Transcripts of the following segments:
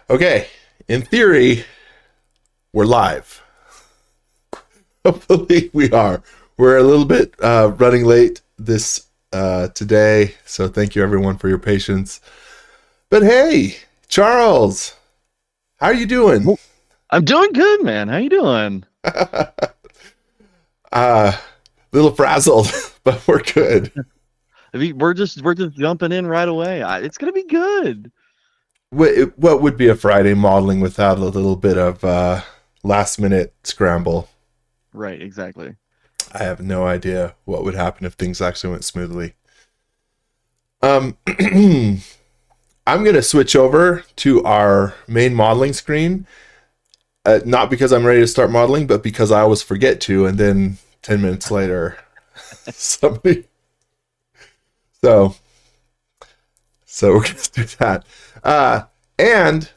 Okay, in theory, we're live. Hopefully, we are. We're a little bit running late this today, so thank you everyone for your patience. But hey, Charles, how are you doing? Well, I'm doing good, man. How you doing? uh, little frazzled, but we're good. We're just jumping in right away. It's gonna be good. What would be a Friday modeling without a little bit of last minute scramble? Right, exactly. I have no idea what would happen if things actually went smoothly. Um, I'm going to switch over to our main modeling screen. Not because I'm ready to start modeling, but because I always forget to, and then 10 minutes later, somebody. So, so we're going to do that. And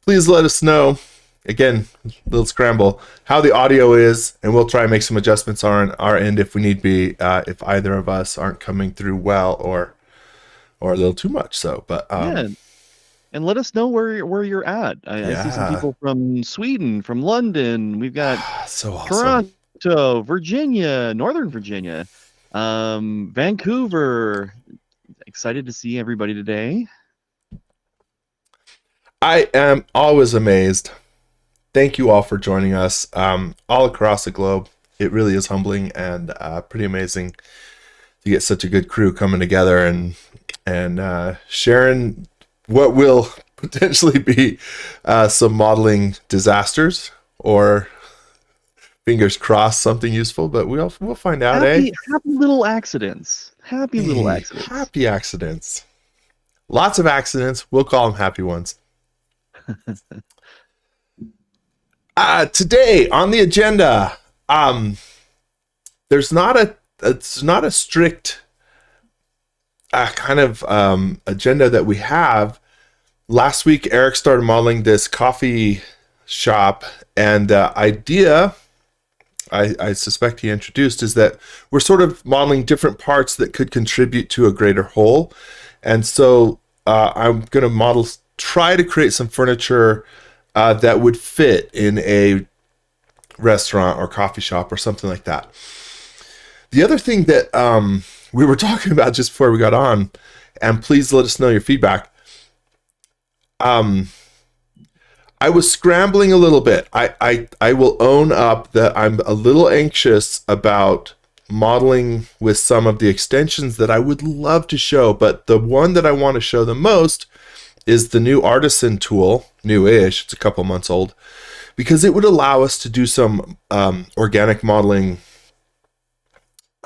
please let us know, again, little scramble, how the audio is, and we'll try and make some adjustments on our end if we need be, if either of us aren't coming through well or a little too much. So, but Yeah, and let us know where you're at. I see some yeah, people from Sweden, from London. We've got so awesome. Toronto, Virginia, Northern Virginia, Vancouver. Excited to see everybody today. I am always amazed. Thank you all for joining us all across the globe. It really is humbling and pretty amazing to get such a good crew coming together and sharing what will potentially be some modeling disasters or fingers crossed something useful. But we'll find out, eh? Happy little accidents. Happy little Hey, accidents. happy accidents. Lots of accidents. We'll call them happy ones. Today on the agenda, um, there's not a it's not a strict kind of agenda that we have. Last week, Eric started modeling this coffee shop, and the idea I suspect he introduced is that we're sort of modeling different parts that could contribute to a greater whole. And so I'm going to try to create some furniture that would fit in a restaurant or coffee shop or something like that. The other thing that we were talking about just before we got on, and please let us know your feedback. Um, I was scrambling a little bit. I will own up that I'm a little anxious about modeling with some of the extensions that I would love to show, but the one that I want to show the most is the new Artisan tool, new-ish, it's a couple months old, because it would allow us to do some organic modeling,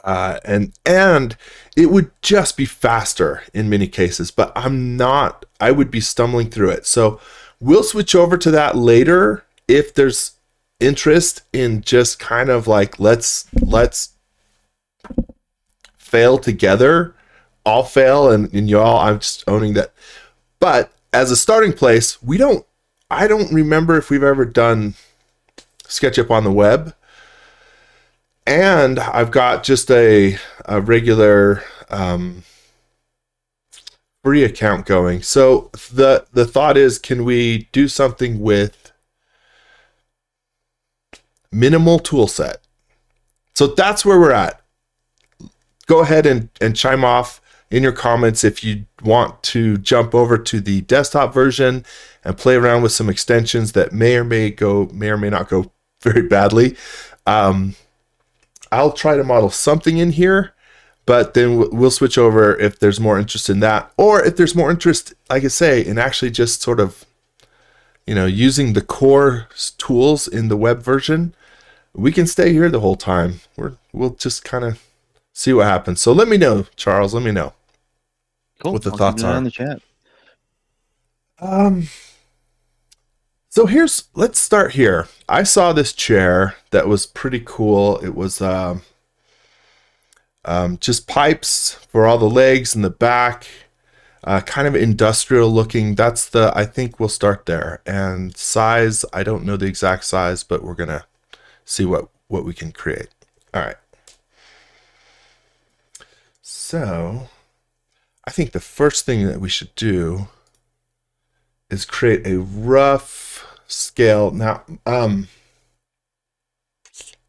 and it would just be faster in many cases. But I would be stumbling through it. So we'll switch over to that later if there's interest in just kind of like let's fail together. I'll fail and y'all. I'm just owning that. But as a starting place, I don't remember if we've ever done SketchUp on the web. And I've got just a regular free account going. So the thought is, can we do something with minimal tool set? So that's where we're at. Go ahead and chime off in your comments if you want to jump over to the desktop version and play around with some extensions that may or may not go very badly. I'll try to model something in here, but then we'll switch over if there's more interest in that, or if there's more interest, like I say, in actually just sort of, using the core tools in the web version. We can stay here the whole time. We'll just kind of see what happens. So let me know, Charles. Let me know Cool. what the I'll keep thoughts an eye on are. the chat. Um, so let's start here. I saw this chair that was pretty cool. It was just pipes for all the legs and the back, kind of industrial looking. I think we'll start there. And size, I don't know the exact size, but we're gonna see what we can create. All right. So I think the first thing that we should do is create a rough scale. Now,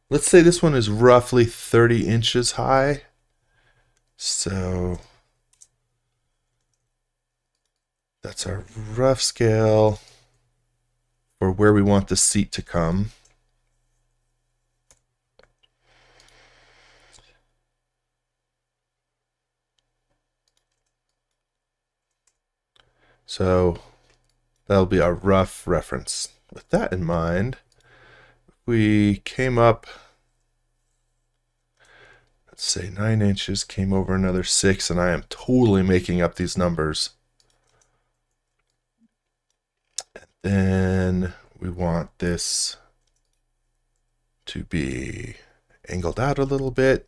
let's say this one is roughly 30 inches high. So that's our rough scale for where we want the seat to come. So that'll be our rough reference. With that in mind, we came up, let's say 9 inches, came over another 6, and I am totally making up these numbers. Then we want this to be angled out a little bit.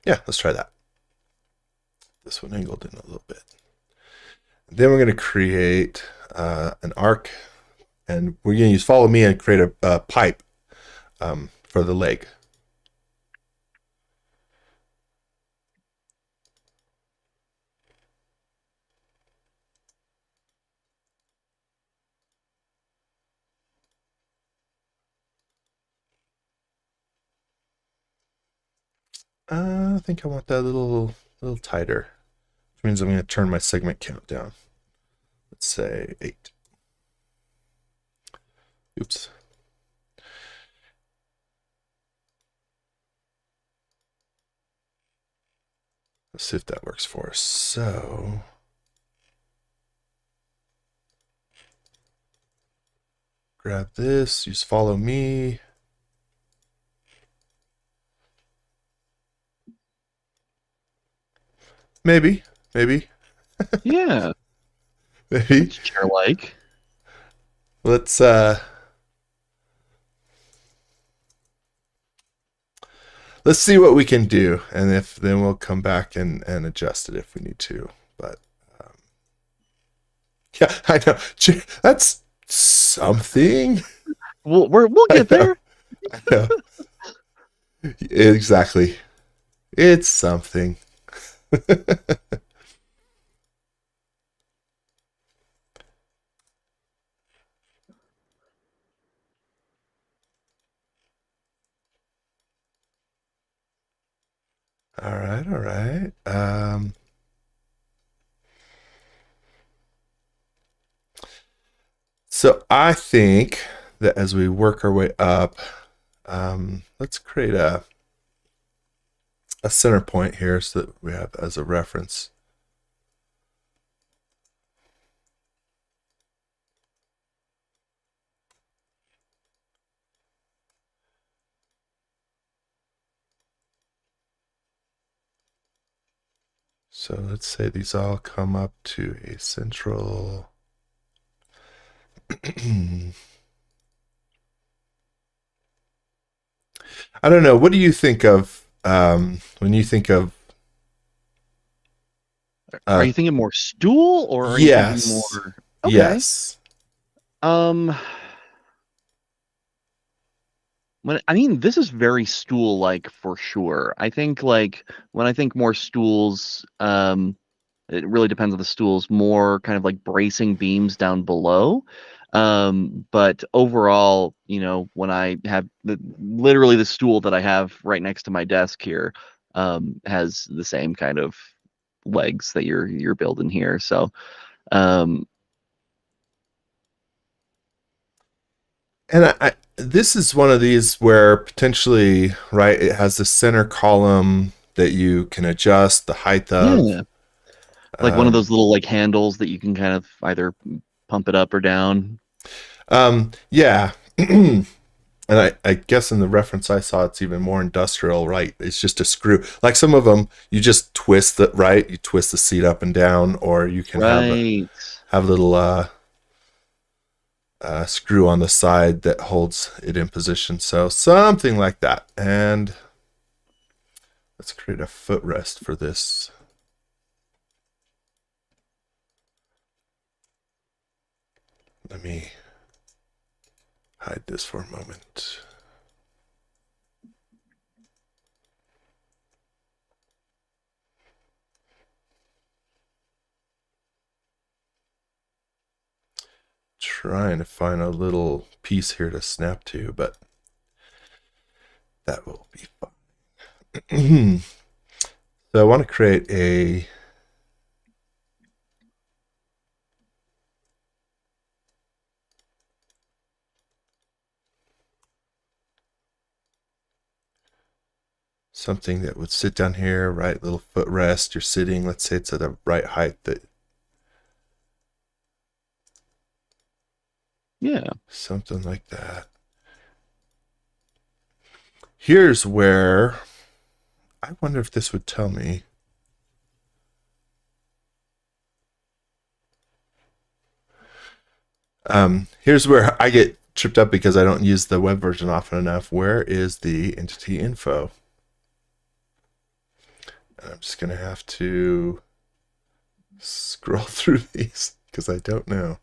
Yeah, let's try that. This one angled in a little bit. Then we're going to create an arc, and we're going to use follow me and create a pipe for the leg. I think I want that a little tighter, which means I'm going to turn my segment count down. Let's say 8. Oops. Let's see if that works for us. So grab this, use follow me. Maybe. Yeah, Maybe. it's chair-like. Let's see what we can do, and if then we'll come back and adjust it if we need to. But yeah, I know that's something. We'll I get know, there. I know. Exactly. It's something. All right, all right. So I think that as we work our way up, let's create a center point here so that we have as a reference. So let's say these all come up to a central. I don't know. What do you think of when you think of? Are you thinking more stool or are you thinking Yes, more? Okay. yes. Um, this is very stool-like for sure. I think like when I think more stools, it really depends on the stools, more kind of like bracing beams down below. But overall, when I have literally the stool that I have right next to my desk here, has the same kind of legs that you're building here. So, um, And this is one of these where potentially, right, it has the center column that you can adjust the height of. yeah, like one of those little like handles that you can kind of either pump it up or down. Yeah. And I guess in the reference I saw, it's even more industrial, right? It's just a screw. Like some of them, you just twist it, right? You twist the seat up and down, or you can Right. have a little screw on the side that holds it in position. So something like that. And let's create a footrest for this. Let me hide this for a moment. trying to find a little piece here to snap to, but that will be fine. So I want to create a something that would sit down here, right? Little footrest. You're sitting, let's say it's at the right height, that Yeah. something like that. Here's where I wonder if this would tell me. Here's where I get tripped up because I don't use the web version often enough. Where is the entity info? I'm just going to have to scroll through these because I don't know.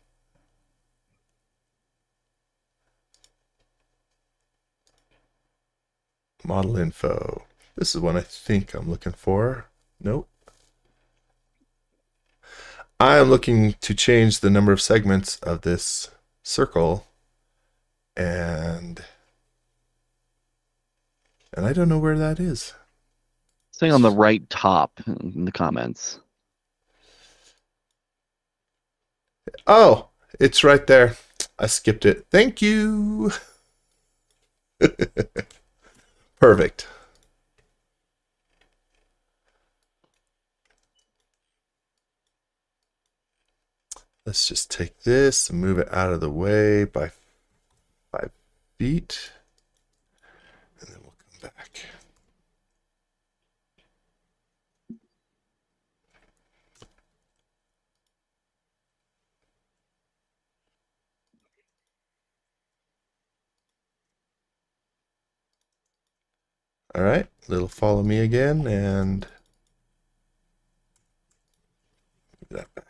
Model info. This is one I think I'm looking for. Nope. I am looking to change the number of segments of this circle, and I don't know where that is. Saying on the right top in the comments. Oh, it's right there. I skipped it. Thank you. Perfect. Let's just take this and move it out of the way by 5 feet. And then we'll come back. All right, little follow me again and move that back.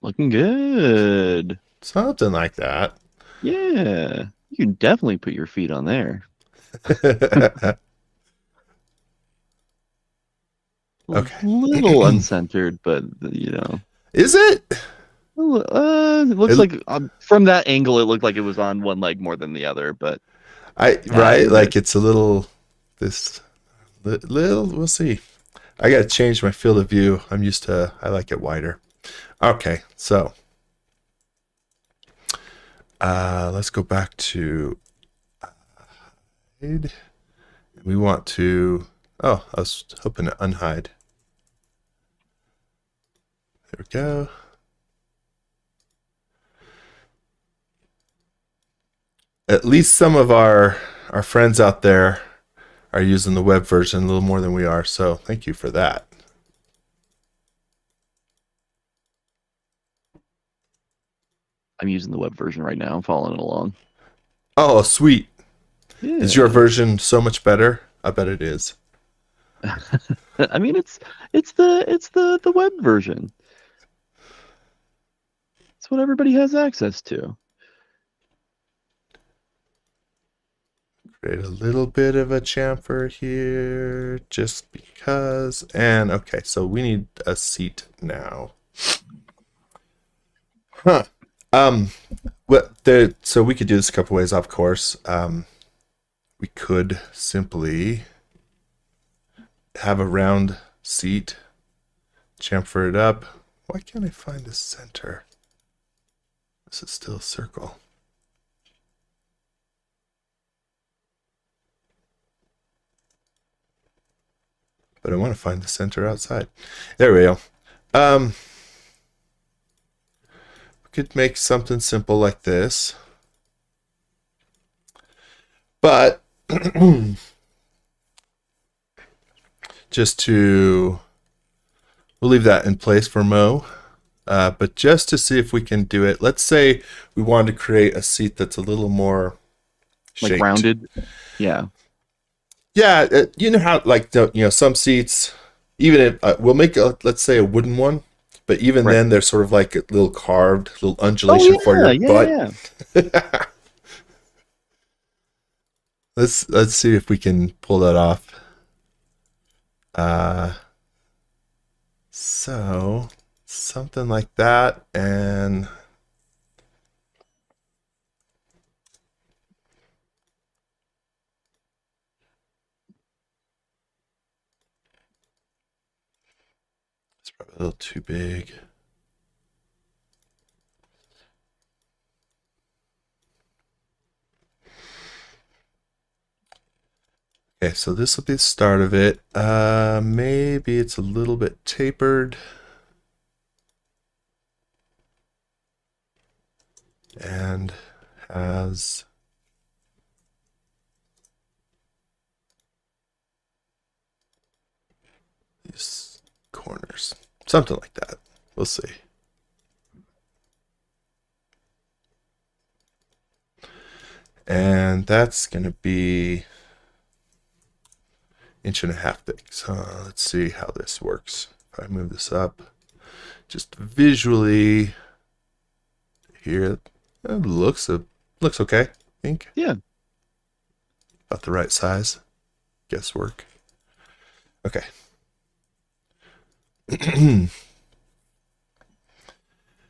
Looking good. Something like that. Yeah. You can definitely put your feet on there. Okay. A little uncentered, but you know. Is it? It looks like from that angle, it looked like it was on one leg more than the other, but right, like it's a little little. We'll see. I got to change my field of view. I like it wider. Okay, so let's go back to hide. We want to. Oh, I was hoping to unhide. There we go. At least some of our friends out there are using the web version a little more than we are, so thank you for that. I'm using the web version right now. I'm following along. Oh, sweet. Yeah. Is your version so much better? I bet it is. I mean, it's the web version. It's what everybody has access to. Create a little bit of a chamfer here just because. And okay, so we need a seat now. Huh. So we could do this a couple ways, of course. We could simply have a round seat, chamfer it up. Why can't I find the center? This is still a circle. But I want to find the center outside. There we go. We could make something simple like this. But we'll leave that in place for Mo. But just to see if we can do it, let's say we wanted to create a seat that's a little more shaped. Like rounded. Yeah. Yeah, you know how some seats, even if we'll make let's say a wooden one, but even then they're sort of like a little carved, little undulation for your butt. Yeah. Let's see if we can pull that off. So let's something like that. And it's probably a little too big. Okay, so this will be the start of it. Maybe it's a little bit tapered. And has these corners. Something like that. We'll see. And that's going to be 1.5 inches thick. So let's see how this works. If I move this up, just visually here, it looks okay. I think Yeah. about the right size. Guesswork. Okay.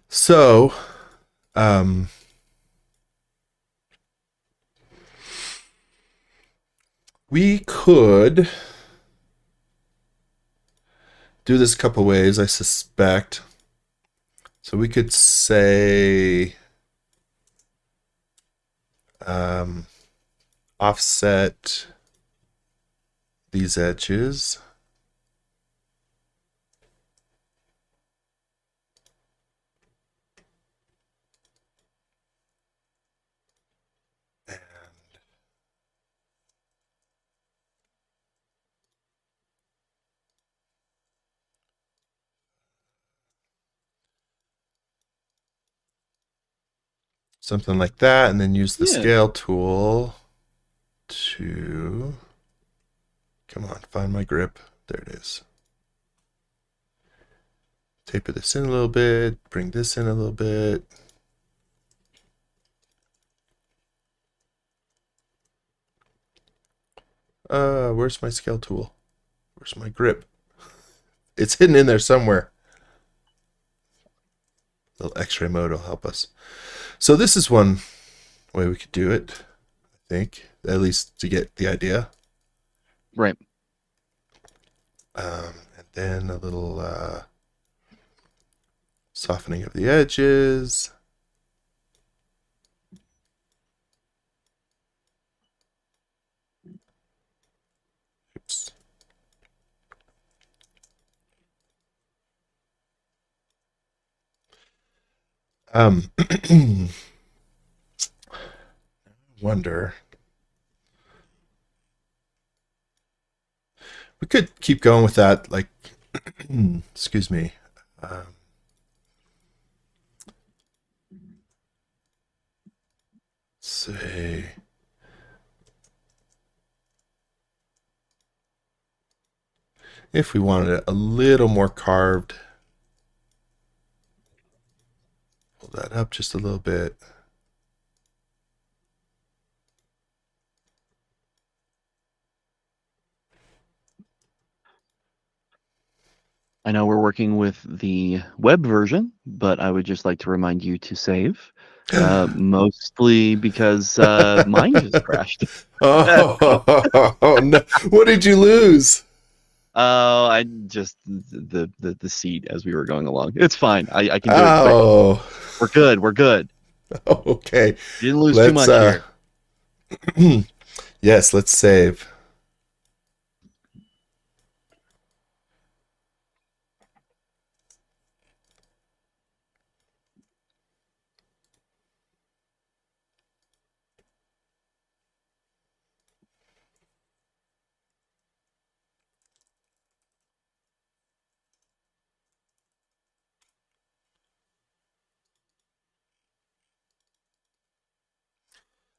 So, um, we could do this a couple ways, I suspect. So we could say offset these edges. And something like that, and then use the Yeah. scale tool to, come on, find my grip. There it is. Taper this in a little bit, bring this in a little bit. Where's my scale tool? Where's my grip? It's hidden in there somewhere. A little x-ray mode will help us. So this is one way we could do it, I think, at least to get the idea. Right. And then a little softening of the edges. Oops. Wonder. We could keep going with that, like, excuse me. Say, if we wanted it a little more carved, pull that up just a little bit. I know we're working with the web version, but I would just like to remind you to save. Mostly because mine just crashed. Oh no! What did you lose? Oh, I just the seed as we were going along. It's fine. I can do it quick. Oh, We're good. We're good. okay. You didn't lose too Let's much here. yes, let's save.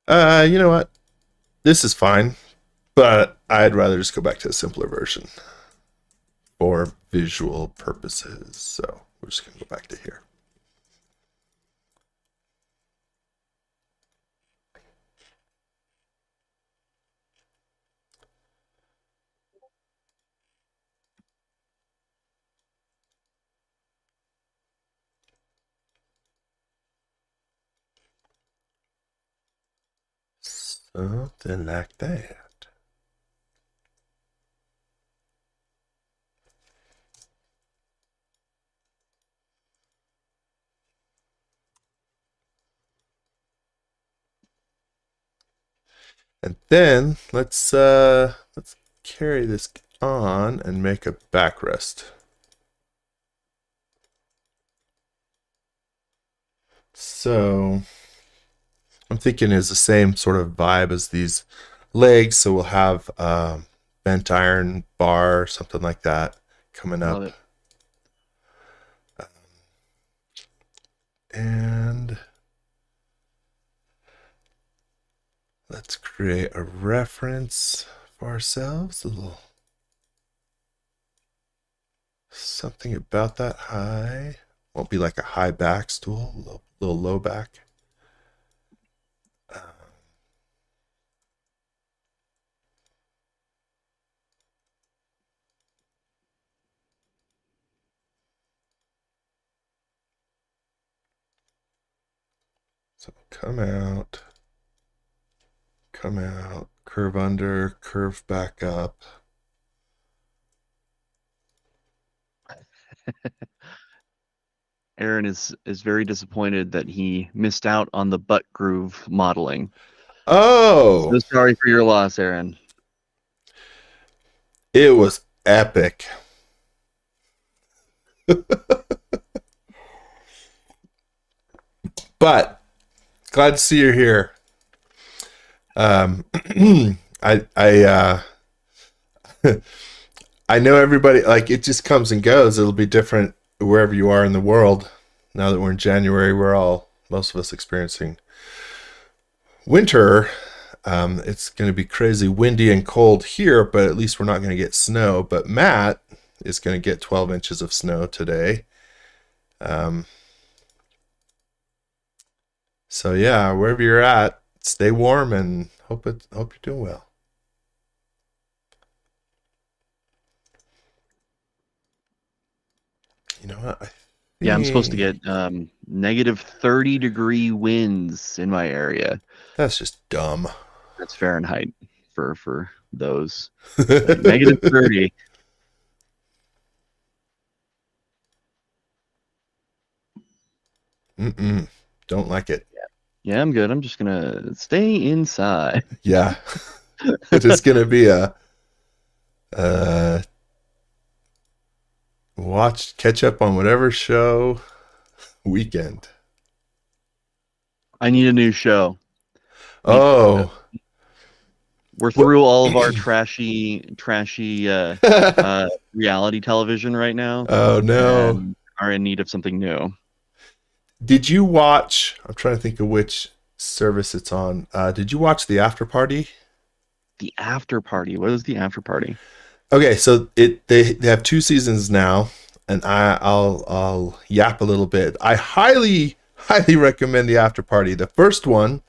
You know what? This is fine, but I'd rather just go back to a simpler version for visual purposes. So we're just gonna go back to here. Something like that. And then let's carry this on and make a backrest. So I'm thinking is the same sort of vibe as these legs. So we'll have bent iron bar, something like that, coming Love up. it. And let's create a reference for ourselves. A little something about that high. Won't be like a high back stool, a little low back. So come out, curve under, curve back up. Aaron is very disappointed that he missed out on the butt groove modeling. Oh, So sorry for your loss, Aaron. it was epic. But glad to see you're here. I I know everybody, like, it just comes and goes. It'll be different wherever you are in the world. Now that we're in January, most of us experiencing winter. It's going to be crazy windy and cold here, but at least we're not going to get snow. But Matt is going to get 12 inches of snow today. So yeah, wherever you're at, stay warm and hope you're doing well. You know what? Yeah, I'm supposed to get negative 30-degree winds in my area. That's just dumb. That's Fahrenheit for those. Negative 30. Don't like it. Yeah, I'm good. I'm just gonna stay inside. Yeah. It is going to be a catch up on whatever show weekend. I need a new show. Oh, We're through all of our trashy reality television right now. oh no. And are in need of something new. Did you watch? I'm trying to think of which service it's on. Did you watch The After Party? The After Party. What is the After Party? Okay, so they have 2 seasons now, and I'll yap a little bit. I highly recommend The After Party. The first one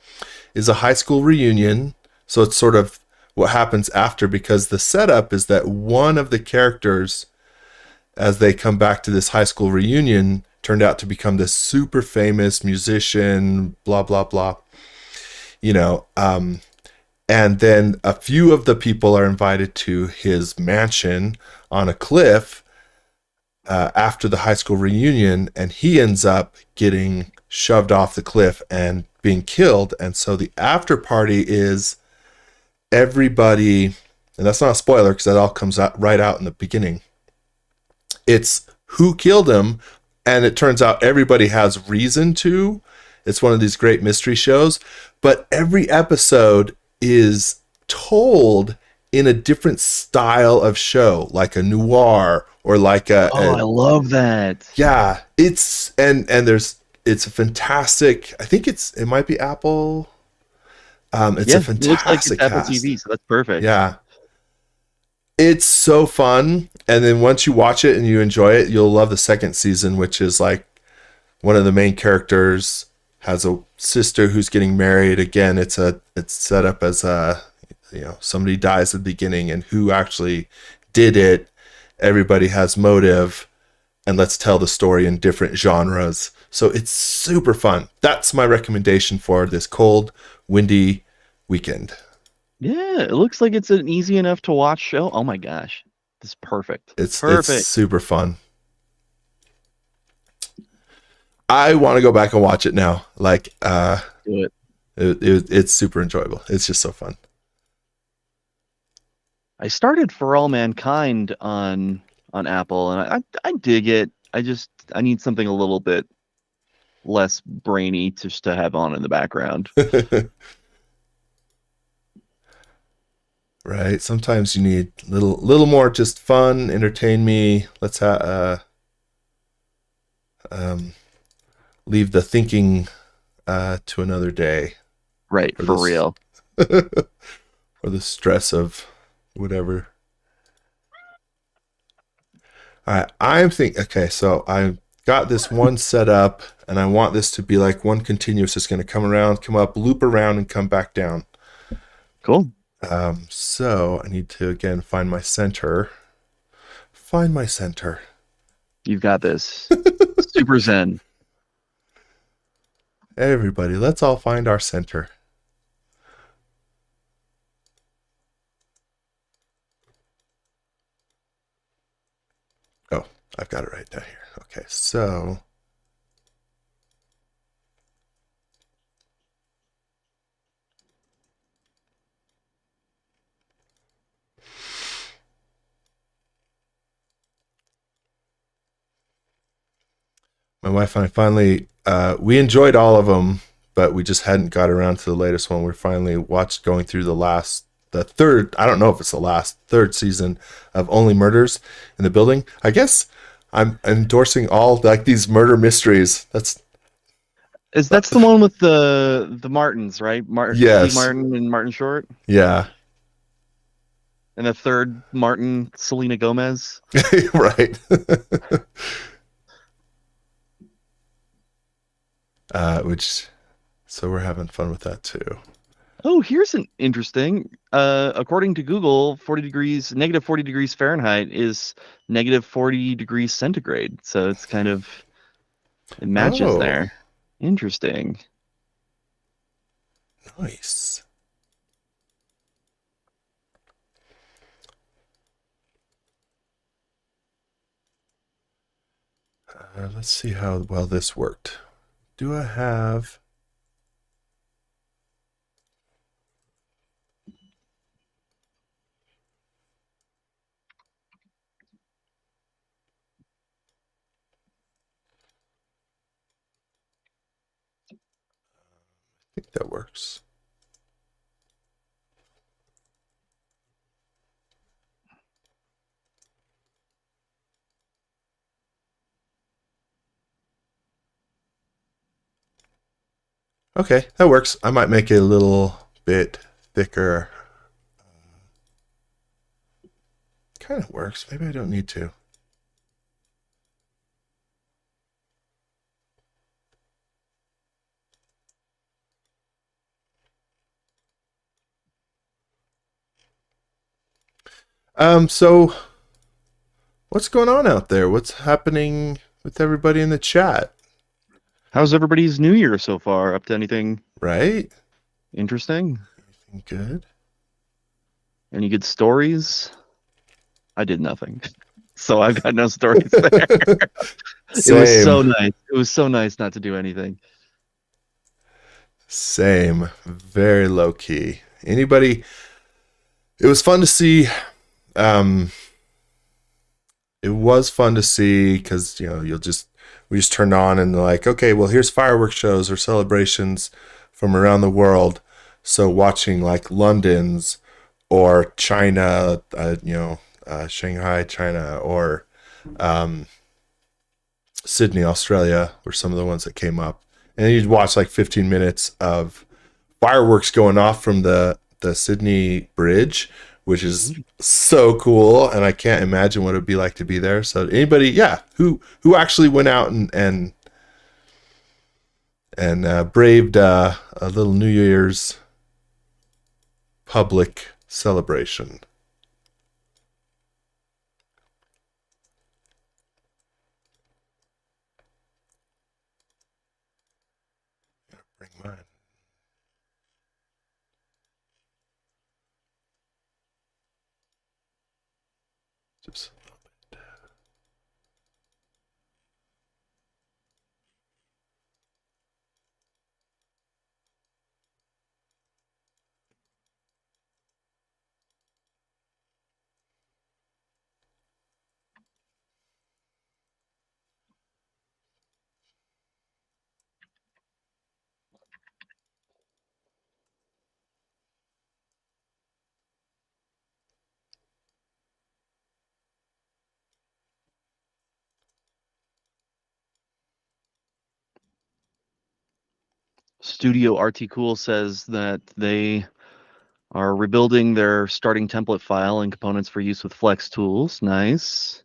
is a high school reunion, so it's sort of what happens after, because the setup is that one of the characters, as they come back to this high school reunion, turned out to become this super famous musician, blah blah blah. You know, and then a few of the people are invited to his mansion on a cliff after the high school reunion, and he ends up getting shoved off the cliff and being killed. And so the after party is everybody, and that's not a spoiler because that all comes out right out in the beginning. It's who killed him, and it turns out everybody has reason to. It's one of these great mystery shows, but every episode is told in a different style of show, like a noir or like I love that. Yeah, it's it's a fantastic. I think it might be Apple. It's a fantastic it looks like it's Apple cast. TV, so that's perfect. Yeah, it's so fun. And then once you watch it and you enjoy it, you'll love the second season, which is like one of the main characters has a sister who's getting married. Again, it's set up as somebody dies at the beginning, and who actually did it. Everybody has motive, and let's tell the story in different genres. So it's super fun. That's my recommendation for this cold, windy weekend. Yeah, it looks like it's an easy enough to watch show. Oh my gosh. This is perfect. It's Perfect. super fun. I want to go back and watch it now. Like Do it. it's super enjoyable. It's just so fun. I started For All Mankind on Apple, and I dig it. I need something a little bit less brainy just to have on in the background. Right. Sometimes you need little more just fun, entertain me. Let's um, leave the thinking to another day, Right, or for this real. or the stress of whatever. All right, I'm thinking. Okay, so I got this one set up, and I want this to be like one continuous. It's going to come around, come up, loop around, and come back down. Cool. So I need to again find my center. Find my center. You've got this. Super Zen. Everybody, let's all find our center. Oh, I've got it right down here. Okay, so my wife and I finally we enjoyed all of them, but we just hadn't got around to the latest one. We finally watched going through the third. I don't know if it's the last third season of Only Murders in the Building. I guess I'm endorsing all like these murder mysteries. That's the one with the Martins, right? Steve Yes, Martin and Martin Short, yeah, and the third Martin, Selena Gomez. right. Which so we're having fun with that too. Oh, here's an interesting. According to Google, 40 degrees, negative 40 degrees Fahrenheit is negative 40 degrees centigrade. So it's kind of, it matches Oh, there. Interesting. nice. Let's see how well this worked. Do I have? I think that works. Okay, that works. I might make it a little bit thicker. Kind of works. Maybe I don't need to. So what's going on out there? What's happening with everybody in the chat? How's everybody's New Year so far? Up to anything Right? interesting? Anything good? Any good stories? I did nothing. So I've got no stories there. It was Same. so nice. It was so nice not to do anything. Same. Very low key. Anybody? It was fun to see. Um, it was fun to see because we just turned on and like, okay, well, here's fireworks shows or celebrations from around the world. So watching like London's or China, Shanghai, China, or Sydney, Australia, were some of the ones that came up. And you'd watch like 15 minutes of fireworks going off from the Sydney Bridge, which is so cool, and I can't imagine what it'd be like to be there. So anybody, yeah, who actually went out and braved a little New Year's public celebration. Bring mine. Just Studio RT Cool says that they are rebuilding their starting template file and components for use with Flex tools. Nice.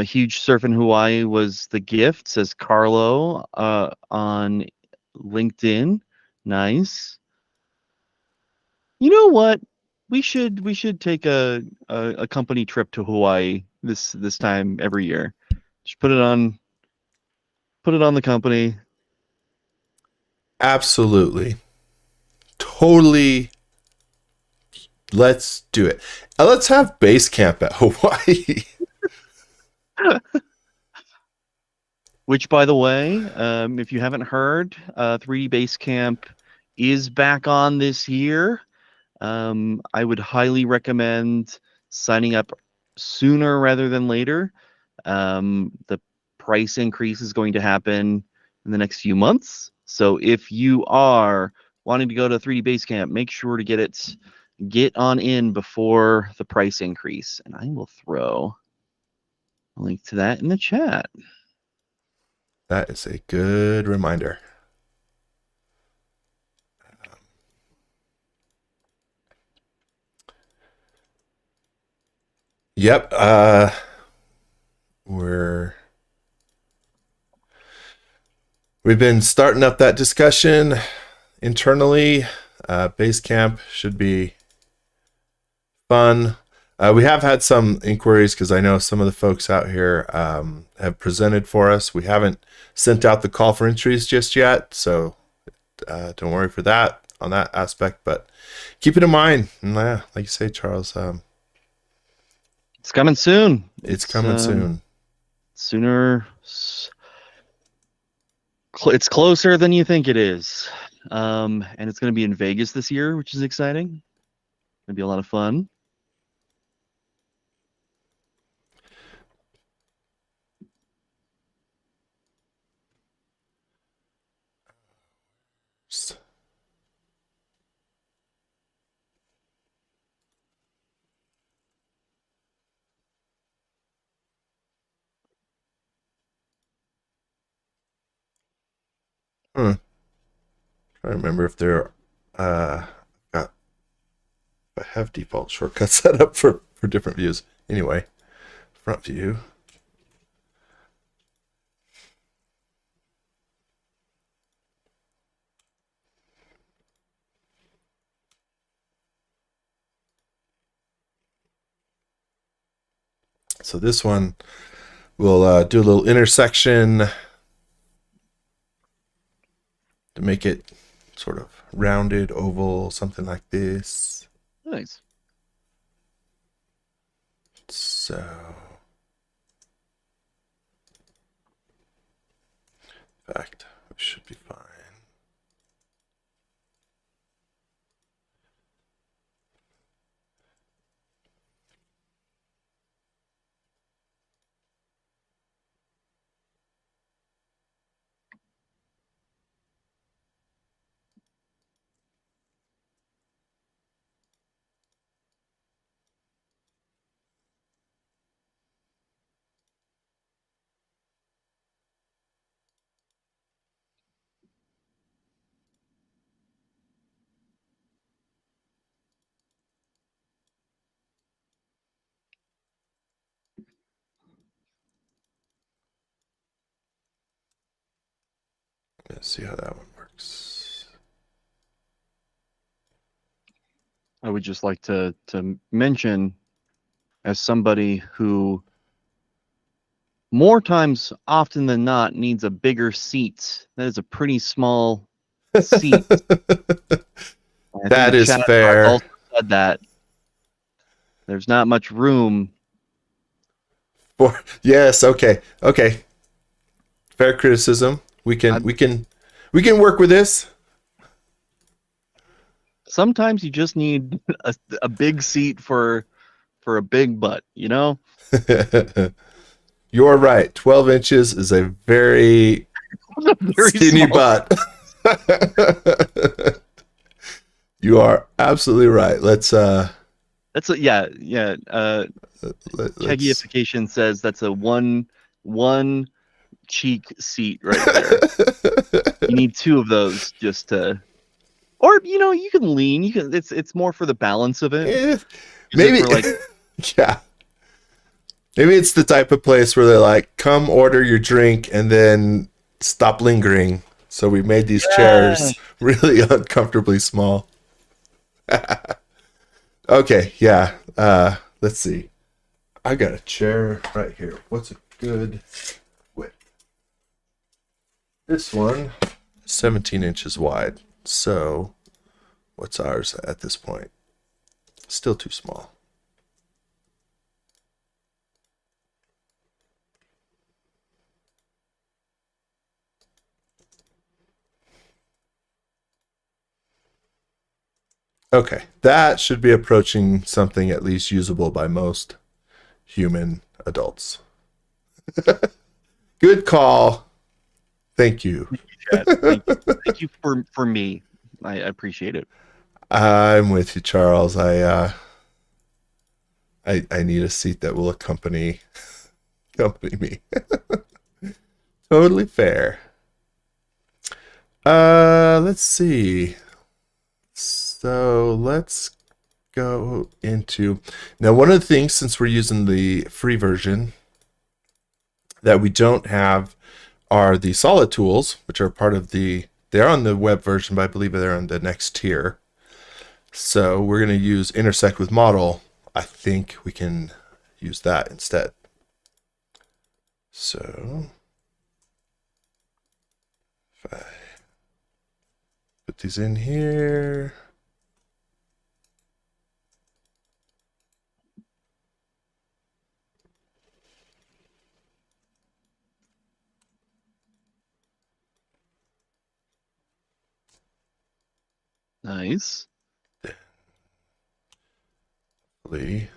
Huge surf in Hawaii was the gift, says Carlo on LinkedIn. Nice. You know what? We should take a company trip to Hawaii this time every year. Just put it on the company. absolutely, totally. Let's do it. Let's have base camp at Hawaii. Which, by the way, if you haven't heard, 3D Base Camp is back on this year. I would highly recommend signing up sooner rather than later. The price increase is going to happen in the next few months. So if you are wanting to go to 3D Base Camp, make sure to get on in before the price increase. And I will throw a link to that in the chat. That is a good reminder. Yep. We've been starting up that discussion internally. Basecamp should be fun. We have had some inquiries because I know some of the folks out here have presented for us. We haven't sent out the call for entries just yet, so don't worry for that on that aspect. But keep it in mind. And, like you say, Charles, It's coming soon. it's coming soon. Sooner. It's closer than you think it is. And it's going to be in Vegas this year, which is exciting. Going to be a lot of fun. Trying to remember if there got I have default shortcuts set up for different views. Anyway, front view. So this one we'll do a little intersection to make it sort of rounded, oval, something like this. Nice. So, in fact, we should be fine. Let's see how that one works. I would just like to mention, as somebody who more times often than not needs a bigger seat. That is a pretty small seat. I think That the is chat fair. also said that there's not much room Yes, okay. Okay. Fair criticism. We can I, we can we can work with this. Sometimes you just need a big seat for a big butt, you know? You're right. 12 inches is a very Very skinny small butt. You are absolutely right. That's a yeah, yeah. Let's Kegyification says that's a one cheek seat right there. You need two of those just to, or you can lean. You can. It's more for the balance of it. eh, Use it maybe for like yeah. Maybe it's the type of place where they're like, come order your drink and then stop lingering. So we made these yeah. chairs really uncomfortably small. Okay, yeah. Let's see. I got a chair right here. What's a good width? This one, 17 inches wide. So what's ours at this point? Still too small. Okay, that should be approaching something at least usable by most human adults. Good call. Thank you. Chad. Thank you for me. I appreciate it. I'm with you, Charles. I need a seat that will accompany me. Totally fair. Let's see. So let's go into now. One of the things, since we're using the free version, that we don't have are the solid tools, which are part of they're on the web version, but I believe they're on the next tier. So we're going to use intersect with model. I think we can use that instead. So if I put these in here. Nice. Hopefully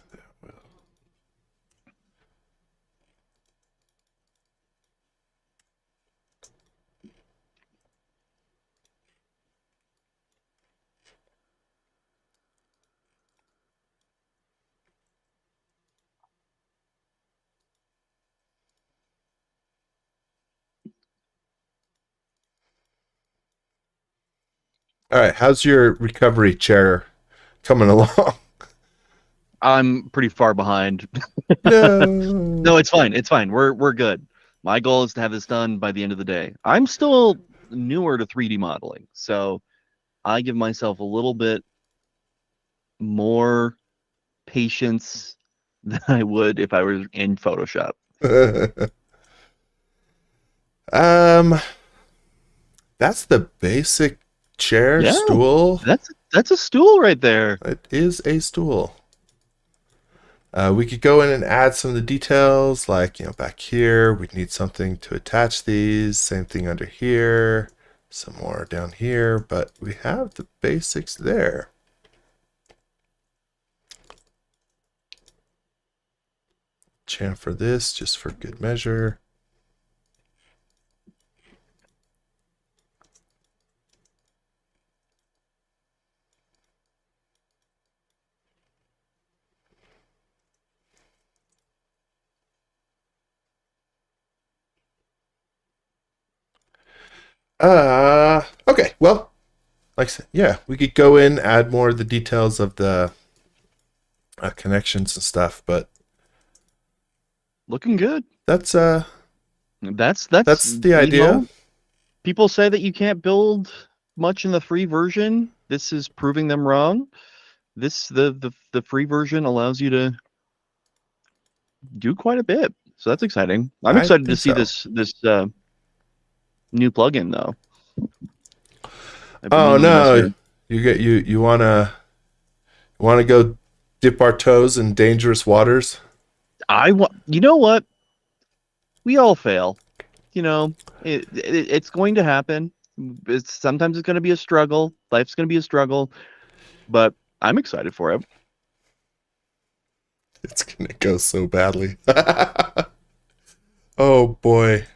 all right, how's your recovery chair coming along? I'm pretty far behind. No. No, it's fine. It's fine. We're good. My goal is to have this done by the end of the day. I'm still newer to 3D modeling, so I give myself a little bit more patience than I would if I were in Photoshop. um, that's the basic chair Yeah, stool. that's a stool right there. It is a stool. We could go in and add some of the details, like, back here, we need something to attach these. Same thing under here, some more down here, but we have the basics there. Chamfer this just for good measure. Okay, well, like I said, yeah, we could go in, add more of the details of the connections and stuff, but Looking good. that's That's that's the idea. people say that you can't build much in the free version. This is proving them wrong. The free version allows you to do quite a bit. So that's exciting. I'm I excited to think see so. this new plugin though. I've been Oh meaning to mess no, around. you wanna go dip our toes in dangerous waters? You know what? We all fail. It's going to happen. Sometimes it's going to be a struggle. Life's going to be a struggle, but I'm excited for it. It's gonna go so badly. Oh boy.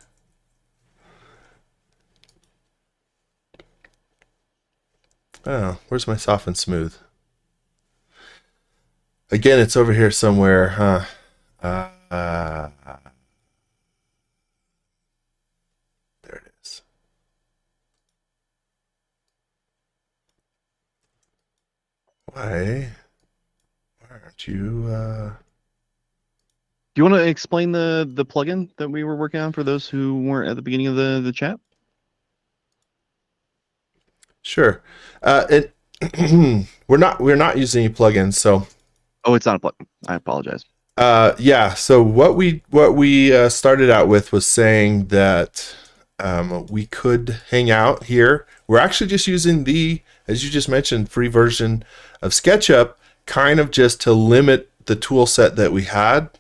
Oh, where's my soft and smooth? Again, it's over here somewhere, huh? There it is. Why aren't you? Do you want to explain the plugin that we were working on for those who weren't at the beginning of the chat? Sure. It we're not using any plugins, so Oh, it's not a plugin. I apologize. yeah. So what we started out with was saying that we could hang out here. We're actually just using the, as you just mentioned, free version of SketchUp, kind of just to limit the tool set that we had,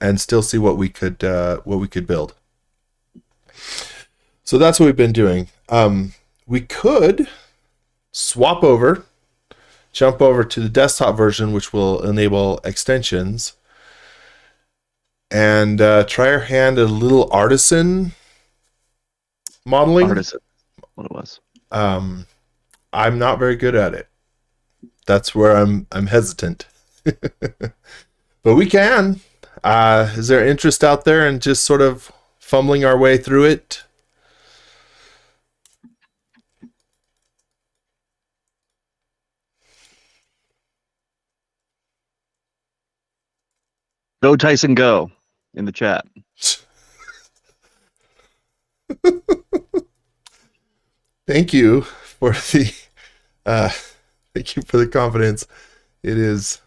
and still see what we could build. So that's what we've been doing. We could swap over, jump over to the desktop version, which will enable extensions, and try our hand at a little artisan modeling. Artisan, what it was. I'm not very good at it. That's where I'm hesitant. But we can. Is there interest out there in just sort of fumbling our way through it? Go Tyson, go in the chat. Thank you for the thank you for the confidence. It is.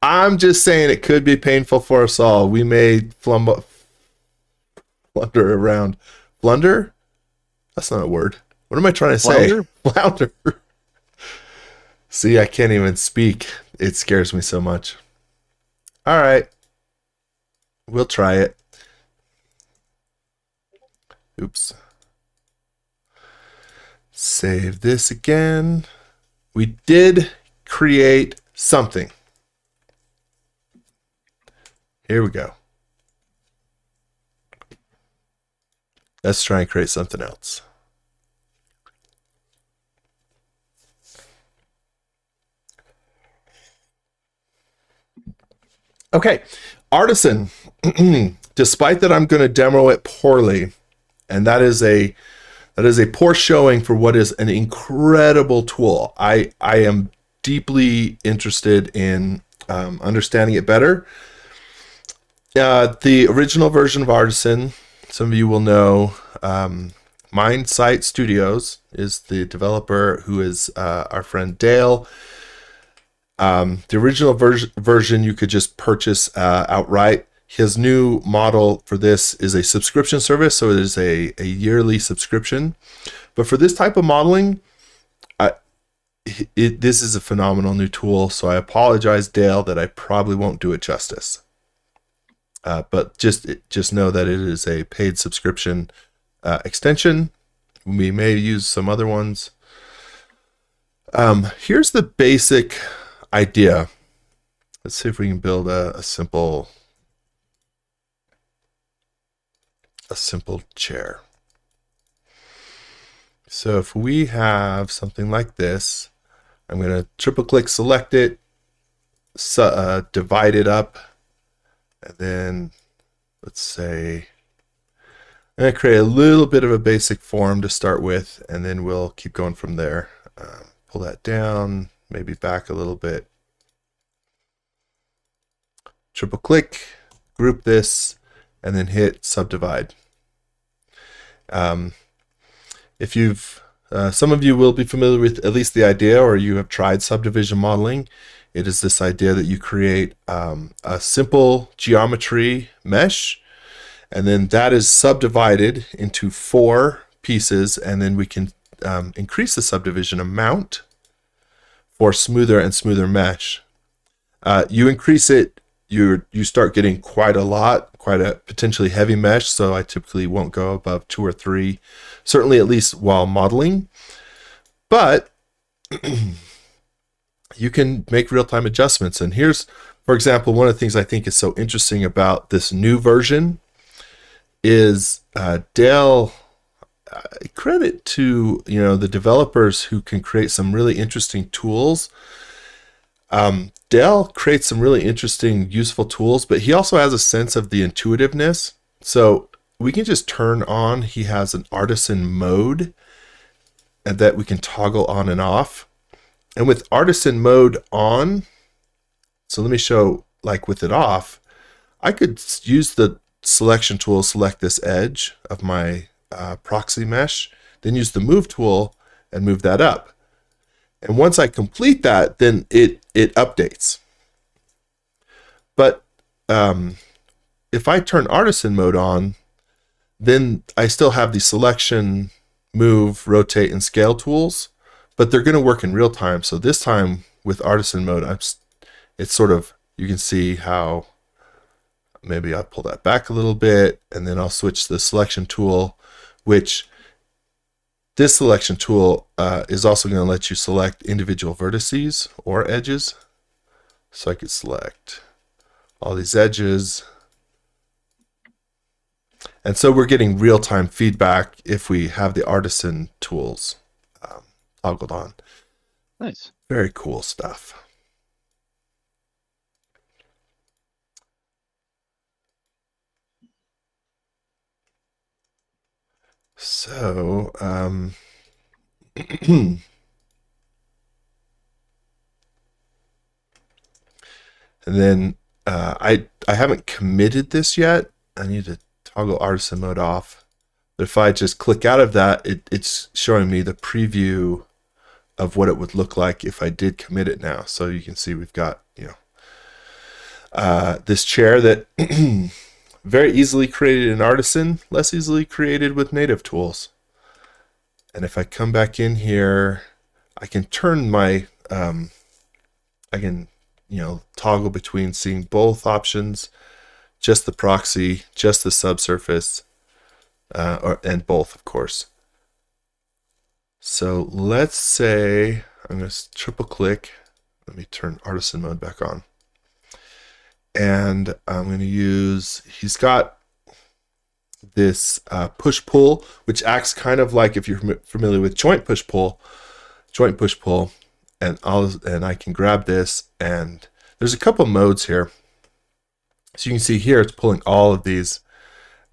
I'm just saying it could be painful for us all. We may flunder around. Blunder? That's not a word. What am I trying to say? Flounder. See, I can't even speak. It scares me so much. All right. We'll try it. Oops. Save this again. We did create something. Here we go. Let's try and create something else. Okay, Artisan. Despite that, I'm going to demo it poorly, and that is a poor showing for what is an incredible tool. I am deeply interested in understanding it better. The original version of Artisan, some of you will know, Mindsight Studios is the developer, who is our friend Dale. The original version you could just purchase outright. His new model for this is a subscription service, so it is a yearly subscription. But for this type of modeling, this is a phenomenal new tool, so I apologize, Dale, that I probably won't do it justice. But just know that it is a paid subscription extension. We may use some other ones. Here's the basic idea. Let's see if we can build a simple chair. So if we have something like this, I'm going to triple click, select it, divide it up, and then let's say I'm going to create a little bit of a basic form to start with, and then we'll keep going from there. Pull that down, maybe back a little bit. Triple click, group this, and then hit subdivide. If you've, some of you will be familiar with at least the idea, or you have tried subdivision modeling. It is this idea that you create a simple geometry mesh, and then that is subdivided into 4 pieces, and then we can increase the subdivision amount for smoother and smoother mesh. You increase it, you start getting quite a potentially heavy mesh. So I typically won't go above 2 or 3, certainly at least while modeling. But you can make real-time adjustments. And here's, for example, one of the things I think is so interesting about this new version is Dell. Credit to the developers who can create some really interesting tools. Dell creates some really interesting, useful tools, but he also has a sense of the intuitiveness. So we can just turn on. He has an artisan mode and that we can toggle on and off. And with artisan mode on, so let me show, like with it off, I could use the selection tool, select this edge of my proxy mesh, then use the move tool and move that up. And once I complete that, then it updates. But if I turn artisan mode on, then I still have the selection, move, rotate, and scale tools, but they're going to work in real time. So this time with artisan mode, it's sort of, you can see how maybe I'll pull that back a little bit, and then I'll switch to the selection tool, which this selection tool is also going to let you select individual vertices or edges. So I could select all these edges. And so we're getting real-time feedback if we have the artisan tools toggled on. Nice. Very cool stuff. So, and then I haven't committed this yet. I need to toggle artisan mode off. But if I just click out of that, it's showing me the preview of what it would look like if I did commit it now. So you can see we've got this chair that very easily created in artisan, less easily created with native tools. And if I come back in here, I can turn my I can toggle between seeing both options, just the proxy, just the subsurface, and both, of course. So let's say I'm going to triple click. Let me turn artisan mode back on. And I'm going to use, he's got this push pull, which acts kind of like, if you're familiar with joint push pull, and I can grab this, and there's a couple modes here. So you can see here it's pulling all of these,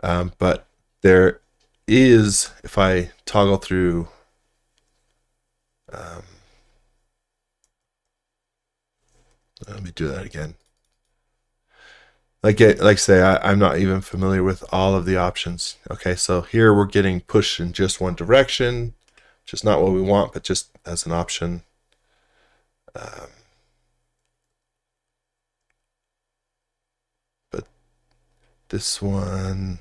but there is, if I toggle through, let me do that again. Like I say, I'm not even familiar with all of the options. Okay, so here we're getting push in just one direction, which is not what we want, but just as an option. But this one,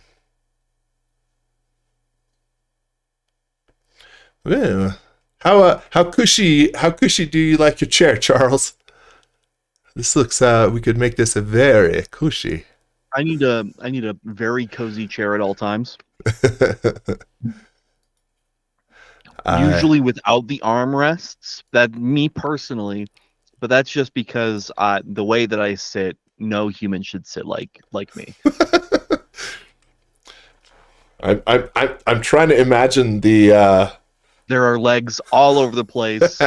how cushy do you like your chair, Charles? This looks, we could make this a very cushy. I need a very cozy chair at all times. Usually without the armrests. That, me personally, but that's just because the way that I sit, no human should sit like me. I'm trying to imagine the. There are legs all over the place.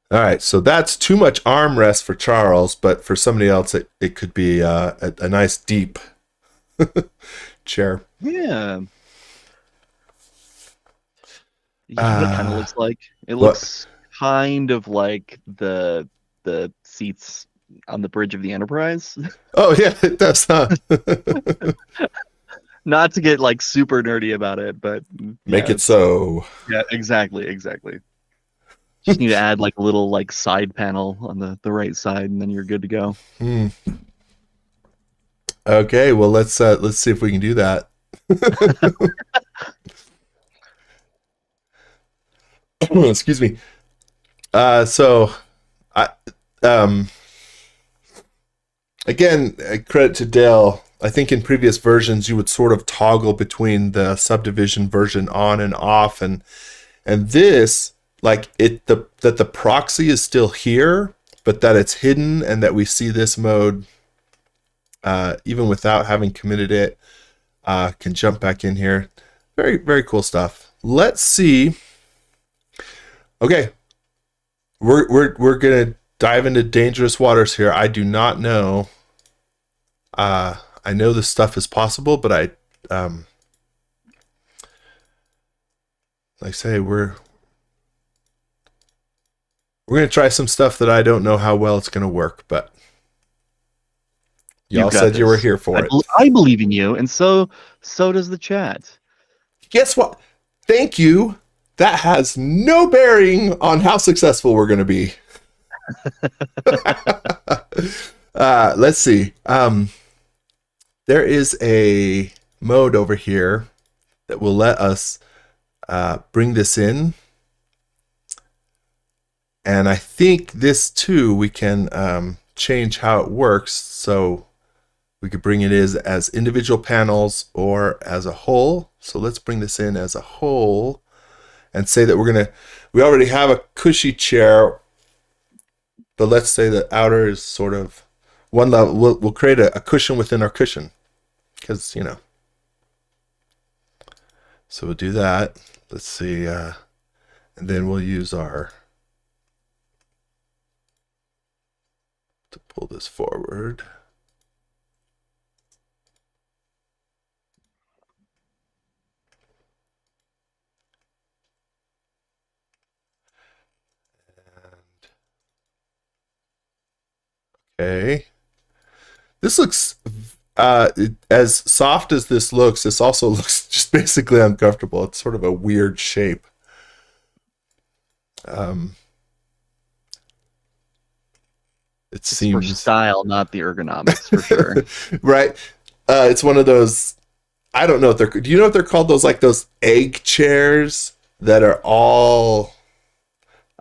All right, so that's too much armrest for Charles, but for somebody else, it could be a nice deep chair. Yeah. You know what it kind of looks like? It looks kind of like the seats on the bridge of the Enterprise. Oh yeah, it does, huh? Not to get like super nerdy about it, but Make it so. Yeah, exactly. Just need to add like a little like side panel on the right side, and then you're good to go. Okay, well let's see if we can do that. Excuse me. So I um again, credit to Dale. I think in previous versions you would sort of toggle between the subdivision version on and off, and this, like it the that the proxy is still here, but that it's hidden and that we see this mode even without having committed it. Can jump back in here. Very, very cool stuff. Let's see. Okay, we're gonna dive into dangerous waters here. I do not know. I know this stuff is possible, but like I say, we're gonna try some stuff that I don't know how well it's gonna work, but You've y'all got said you were this. here for it. I believe in you, and so does the chat. Guess what? Thank you. That has no bearing on how successful we're gonna be. Let's see. There is a mode over here that will let us bring this in. And I think this too, we can change how it works. So we could bring it as individual panels or as a whole. So let's bring this in as a whole and say that we already have a cushy chair, but let's say the outer is sort of one level. We'll create a cushion within our cushion because, so we'll do that. Let's see. And then we'll use to pull this forward. Okay. This looks as soft as this looks. This also looks just basically uncomfortable. It's sort of a weird shape. It It's for seems style, not the ergonomics, for sure. right. It's one of those. I don't know what they're. Do you know what they're called? Those egg chairs that are all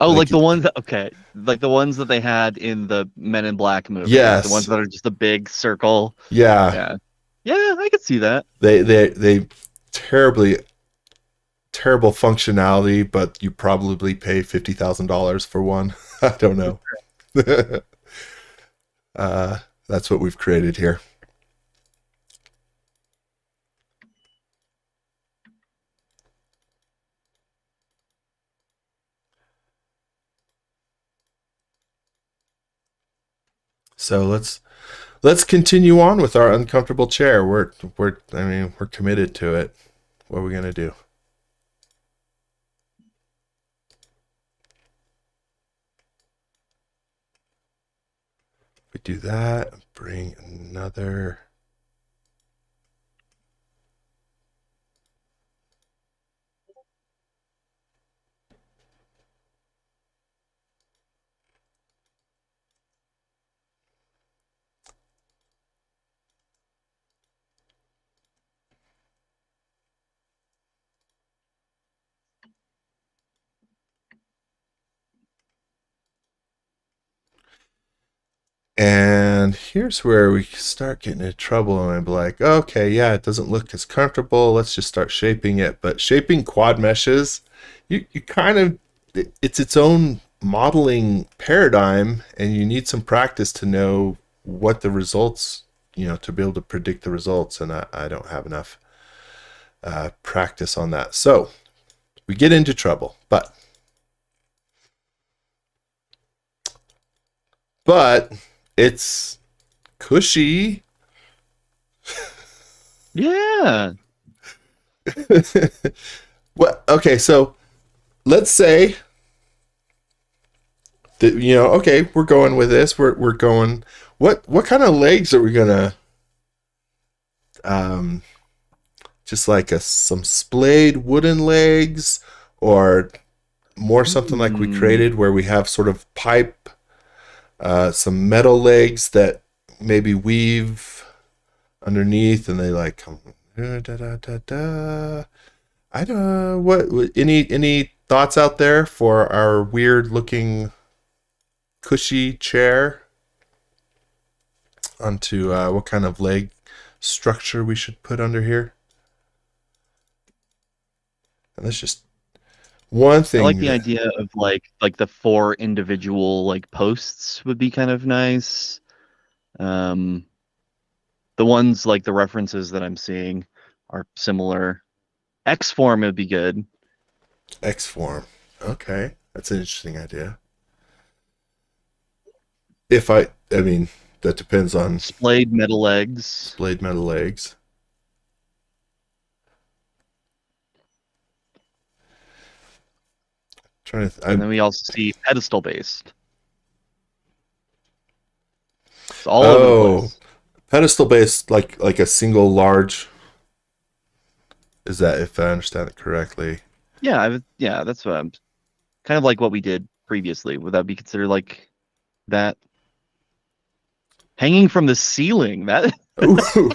Oh, like. like the ones that okay, like the ones that they had in the Men in Black movie, the ones Yes. that are just a big circle. Yeah. Yeah, yeah, I could see that. They terribly terrible functionality, but you probably pay $50,000 for one. I don't know. That's what we've created here. So let's continue on with our uncomfortable chair. We're committed to it. What are we gonna do? We do that. Bring another. And here's where we start getting into trouble, and I'm like, okay, yeah, it doesn't look as comfortable. Let's just start shaping it. But shaping quad meshes, you kind of, it's its own modeling paradigm, and you need some practice to know what the results, to be able to predict the results. And I don't have enough practice on that. So we get into trouble, but it's cushy. Yeah, Well, okay, so let's say that okay, we're going with this. We're going. What kind of legs are we gonna? Um, just like some splayed wooden legs, or more something like we created where we have sort of pipe, some metal legs that maybe weave underneath, and they like come. Da, da, da, da. I don't. What? Any thoughts out there for our weird looking cushy chair? Onto what kind of leg structure we should put under here? And that's just one I like thing the that. idea of like the four individual like posts would be kind of nice. Um, the ones like the references that I'm seeing are similar. X form would be good. X form. Okay, that's an interesting idea. If I mean, that depends on Splayed metal legs. splayed metal legs. Trying to, And I then we also see pedestal based. It's all over the oh, place. pedestal based like a single large. Is that if I understand it correctly? Yeah, yeah, that's what I'm kind of like what we did previously. Would that be considered like that? Hanging from the ceiling. That Ooh.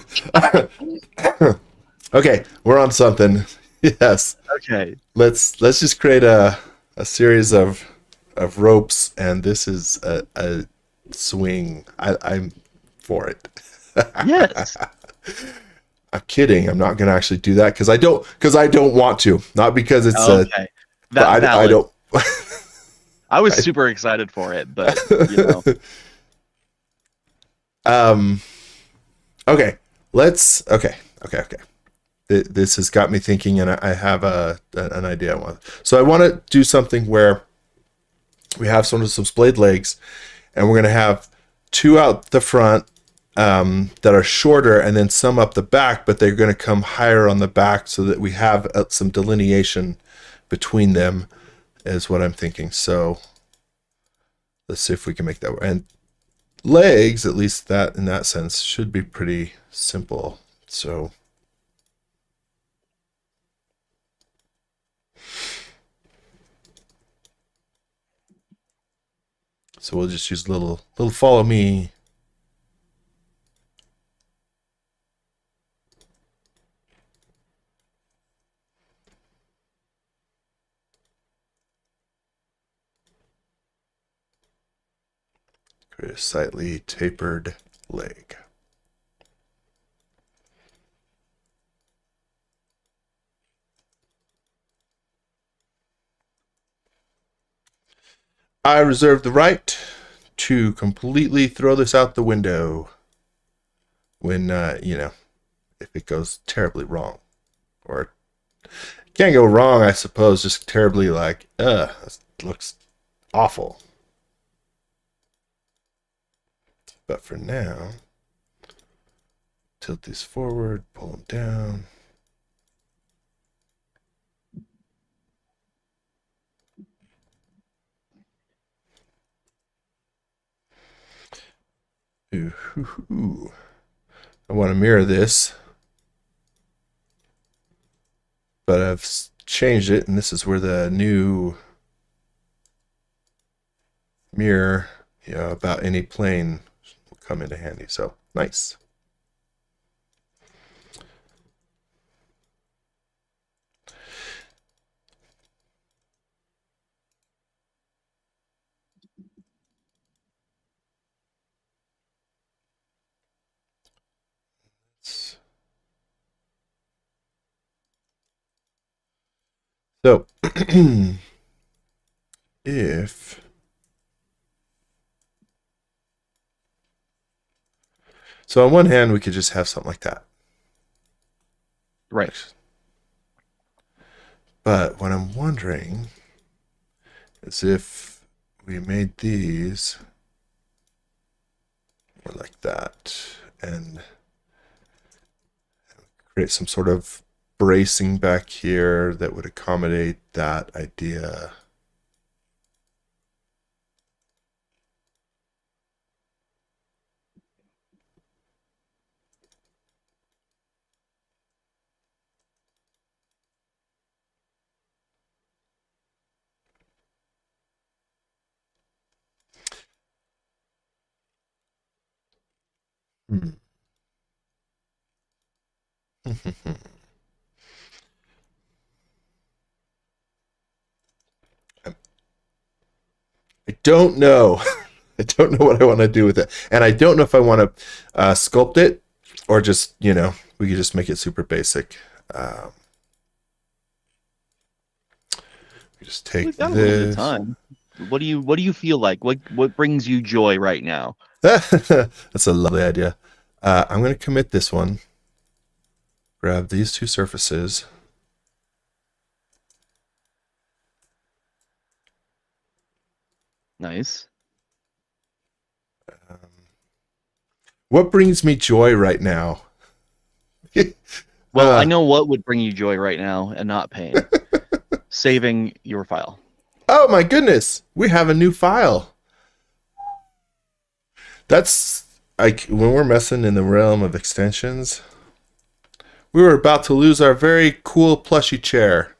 Okay, we're on something. Yes. okay. Let's just create a series of ropes, and this is a swing. I'm for it. Yes. I'm kidding. I'm not gonna actually do that because I don't want to. Not because it's a Okay. but I Valid. don't. I was I, super excited for it, but you know. um. Okay. Let's. Okay. This has got me thinking, and I have an idea. So I want to do something where we have sort of some splayed legs, and we're going to have two out the front that are shorter, and then some up the back, but they're going to come higher on the back so that we have some delineation between them, is what I'm thinking. So let's see if we can make that work. And legs, at least that in that sense, should be pretty simple. So we'll just use little follow me. Create a slightly tapered leg. I reserve the right to completely throw this out the window when, if it goes terribly wrong. Or it can't go wrong, I suppose, just terribly like, this looks awful. But for now, tilt these forward, pull them down. Ooh. I want to mirror this, but I've changed it, and this is where the new mirror, about any plane will come into handy. So nice. So if so, on one hand, we could just have something like that. Right. But what I'm wondering is if we made these more like that and create some sort of bracing back here that would accommodate that idea. Hmm. I don't know. I don't know what I want to do with it. And I don't know if I want to sculpt it or just, we could just make it super basic. We just take We've got this. a little bit of time. What do you feel like? What brings you joy right now? That's a lovely idea. I'm going to commit this one. Grab these two surfaces. Nice. What brings me joy right now? Well, I know what would bring you joy right now and not pain. Saving your file. Oh my goodness, we have a new file. That's like when we're messing in the realm of extensions. We were about to lose our very cool plushy chair.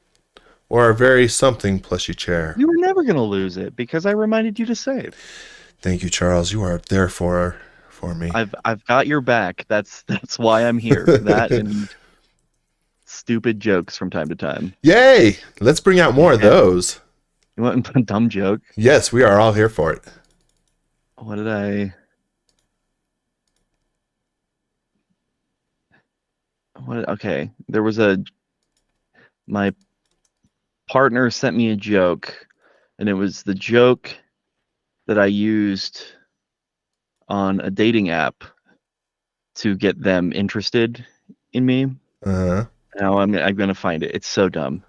Or our very something plushy chair. You were never going to lose it because I reminded you to save. Thank you, Charles. You are there for me. I've got your back. That's why I'm here. That and stupid jokes from time to time. Yay! Let's bring out more of those. You want a dumb joke? Yes, we are all here for it. What did I... Okay, there was my partner sent me a joke, and it was the joke that I used on a dating app to get them interested in me. Uh-huh. Now I'm gonna find it. It's so dumb.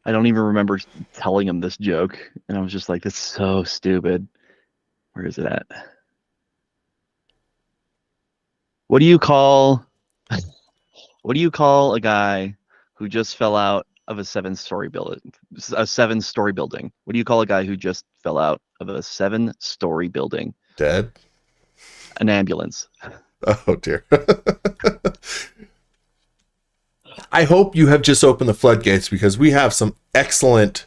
I don't even remember telling him this joke, and I was just like, "This is so stupid." Where is it at? What do you call a guy who just fell out of a seven-story building? What do you call a guy who just fell out of a seven-story building? Dead? An ambulance. Oh dear. I hope you have just opened the floodgates because we have some excellent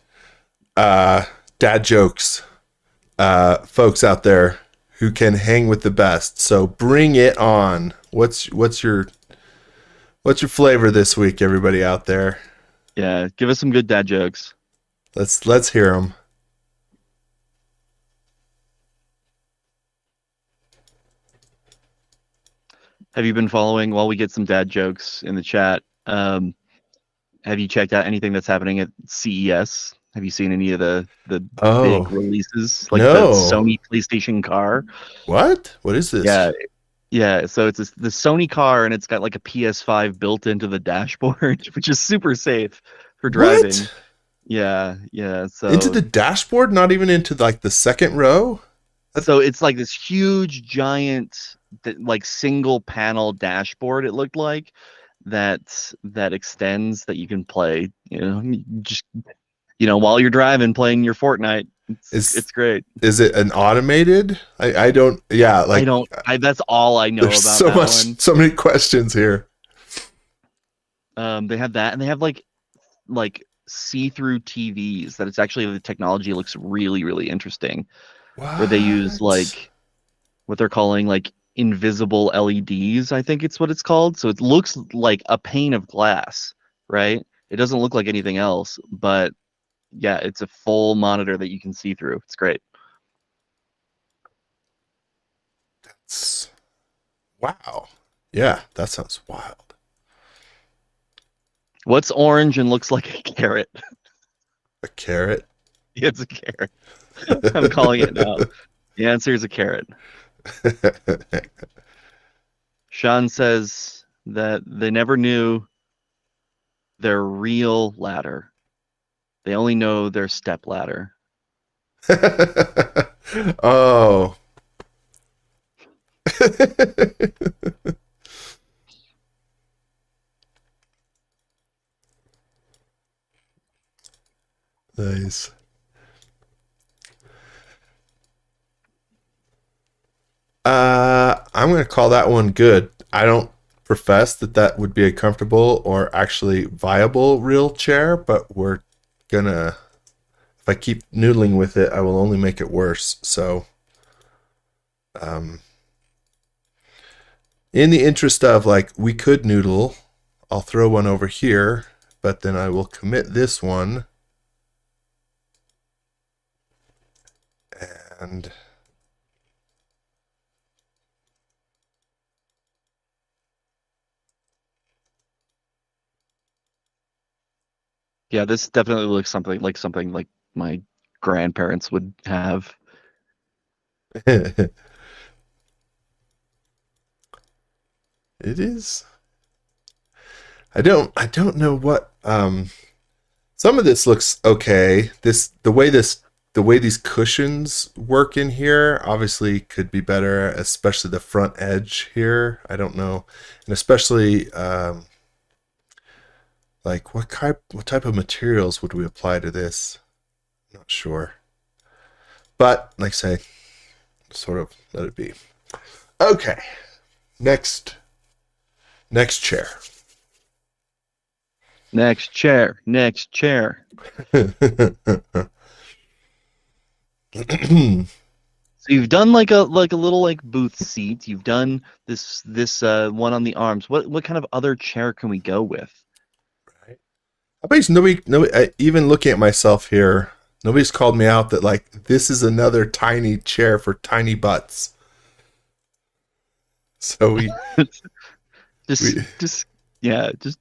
dad jokes folks out there who can hang with the best. So bring it on. What's your flavor this week, everybody out there? Yeah, give us some good dad jokes. Let's hear them. Have you been following while we get some dad jokes in the chat? Have you checked out anything that's happening at CES? Have you seen any of the big releases, like the Sony PlayStation car? What is this? Yeah. So it's the Sony car, and it's got like a PS5 built into the dashboard, which is super safe for driving. What? Yeah. So into the dashboard, not even into like the second row. So it's like this huge, giant, like single panel dashboard. It looked like that extends that you can play. Just while you're driving, playing your Fortnite. It's great. Is it an automated? I don't. Yeah, like that's all I know about that one. So many questions here. They have that, and they have like see-through TVs. That it's actually the technology looks really, really interesting. What? Where they use like what they're calling like invisible LEDs. I think it's what it's called. So it looks like a pane of glass, right? It doesn't look like anything else, but yeah, it's a full monitor that you can see through. It's great. Wow. Yeah, that sounds wild. What's orange and looks like a carrot? A carrot? Yeah, it's a carrot. I'm calling it now. The answer is a carrot. Sean says that they never knew their real ladder. They only know their step ladder. Oh. Nice. I'm going to call that one good. I don't profess that would be a comfortable or actually viable real chair, but we're gonna, if I keep noodling with it, I will only make it worse. So, um, in the interest of like, we could noodle, I'll throw one over here, but then I will commit this one. And Yeah, this definitely looks something like my grandparents would have. it is. I don't know what some of this looks okay. The way these cushions work in here obviously could be better, especially the front edge here. I don't know. And especially like what type of materials would we apply to this? Not sure. But like I say, sort of let it be. Okay. Next chair. Next chair, next chair. So you've done like a little like booth seat. You've done this one on the arms. What kind of other chair can we go with? I bet nobody, even looking at myself here, nobody's called me out that like this is another tiny chair for tiny butts. So just we just yeah, just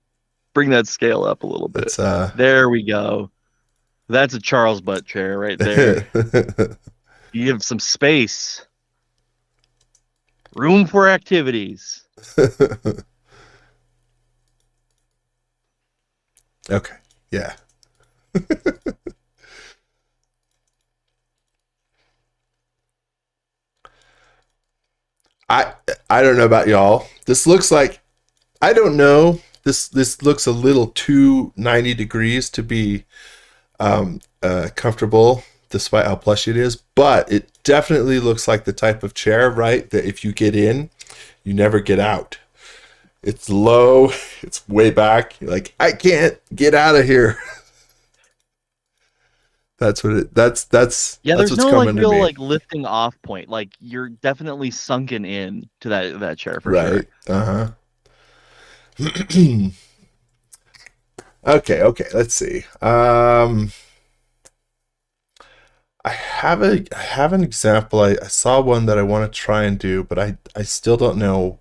bring that scale up a little bit. that's There we go. That's a Charles butt chair right there. You give some space, room for activities. okay, yeah. I I don't know about y'all. This looks like I don't know. This looks a little too 90 degrees to be comfortable, despite how plushy it is. But it definitely looks like the type of chair, right? That if you get in, you never get out. It's low. It's way back. You're like, I can't get out of here. That's what it. Yeah, That's there's what's no like coming to real me. like lifting off point. Like you're definitely sunken in to that chair for sure. Right. Okay. Okay. Let's see. I have an example. I saw one that I want to try and do, but I still don't know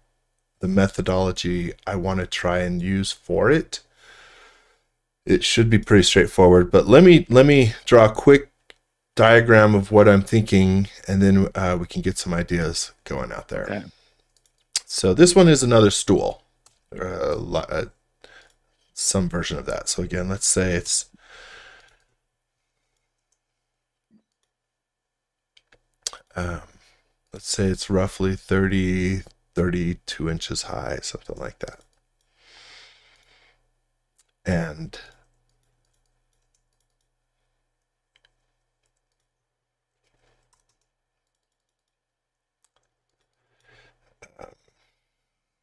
the methodology I want to try and use for it. It should be pretty straightforward, but let me draw a quick diagram of what I'm thinking, and then we can get some ideas going out there. Okay. So this one is another stool, some version of that. So again, um, let's say it's roughly 32 inches high, something like that. And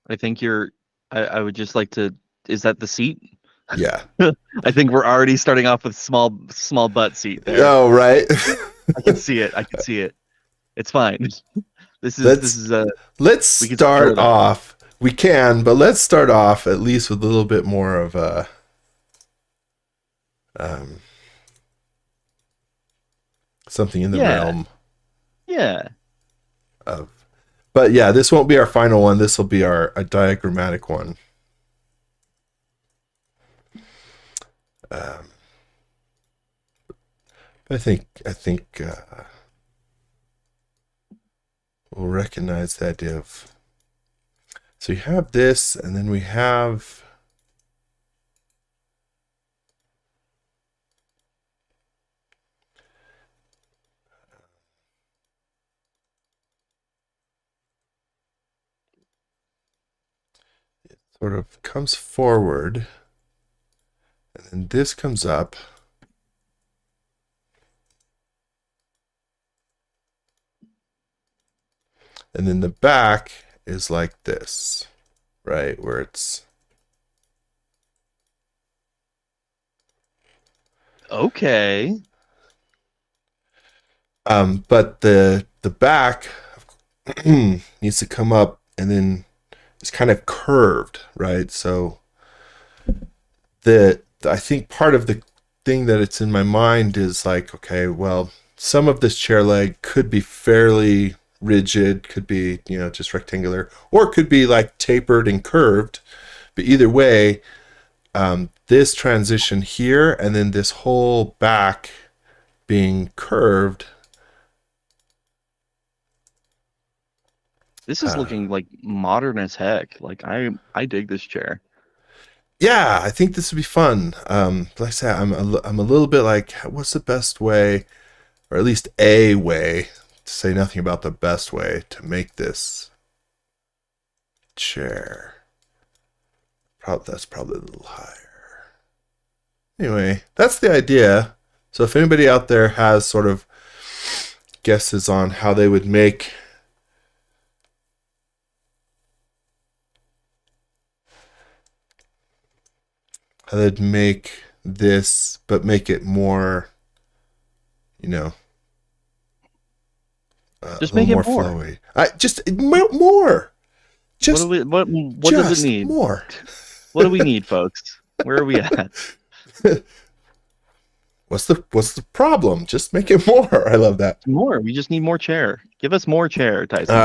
I think you're. I would just like to. Is that the seat? yeah. I think we're already starting off with small butt seat there. Oh, right. I can see it. I can see it. It's fine. This let's is let's we can secure start that. off. We can, but let's start off at least with a little bit more of a um, something in the Yeah. realm Yeah. of. But yeah, this won't be our final one. This will be our a diagrammatic one. Um, I think we'll recognize the idea of. So you have this, and then we have. It sort of comes forward, and then this comes up. And then the back is like this, right? Where it's Okay. But the back needs to come up and then it's kind of curved, right? So the I think part of the thing that it's in my mind is like, okay, well, some of this chair leg could be fairly rigid, could be, just rectangular, or it could be like tapered and curved. But either way, this transition here and then this whole back being curved. This is looking like modern as heck. Like I dig this chair. Yeah, I think this would be fun. Like I said, I'm a little bit like, what's the best way, or at least a way, to say nothing about the best way to make this chair. That's probably a little higher. Anyway, that's the idea. So if anybody out there has sort of guesses on how they would make this, but make it more, you know, a Just little make more it more. flowy. Just more. Just What does it just need? more. What do we need, folks? Where are we at? What's the problem? Just make it more. I love that. More. We just need more chair. Give us more chair, Tyson.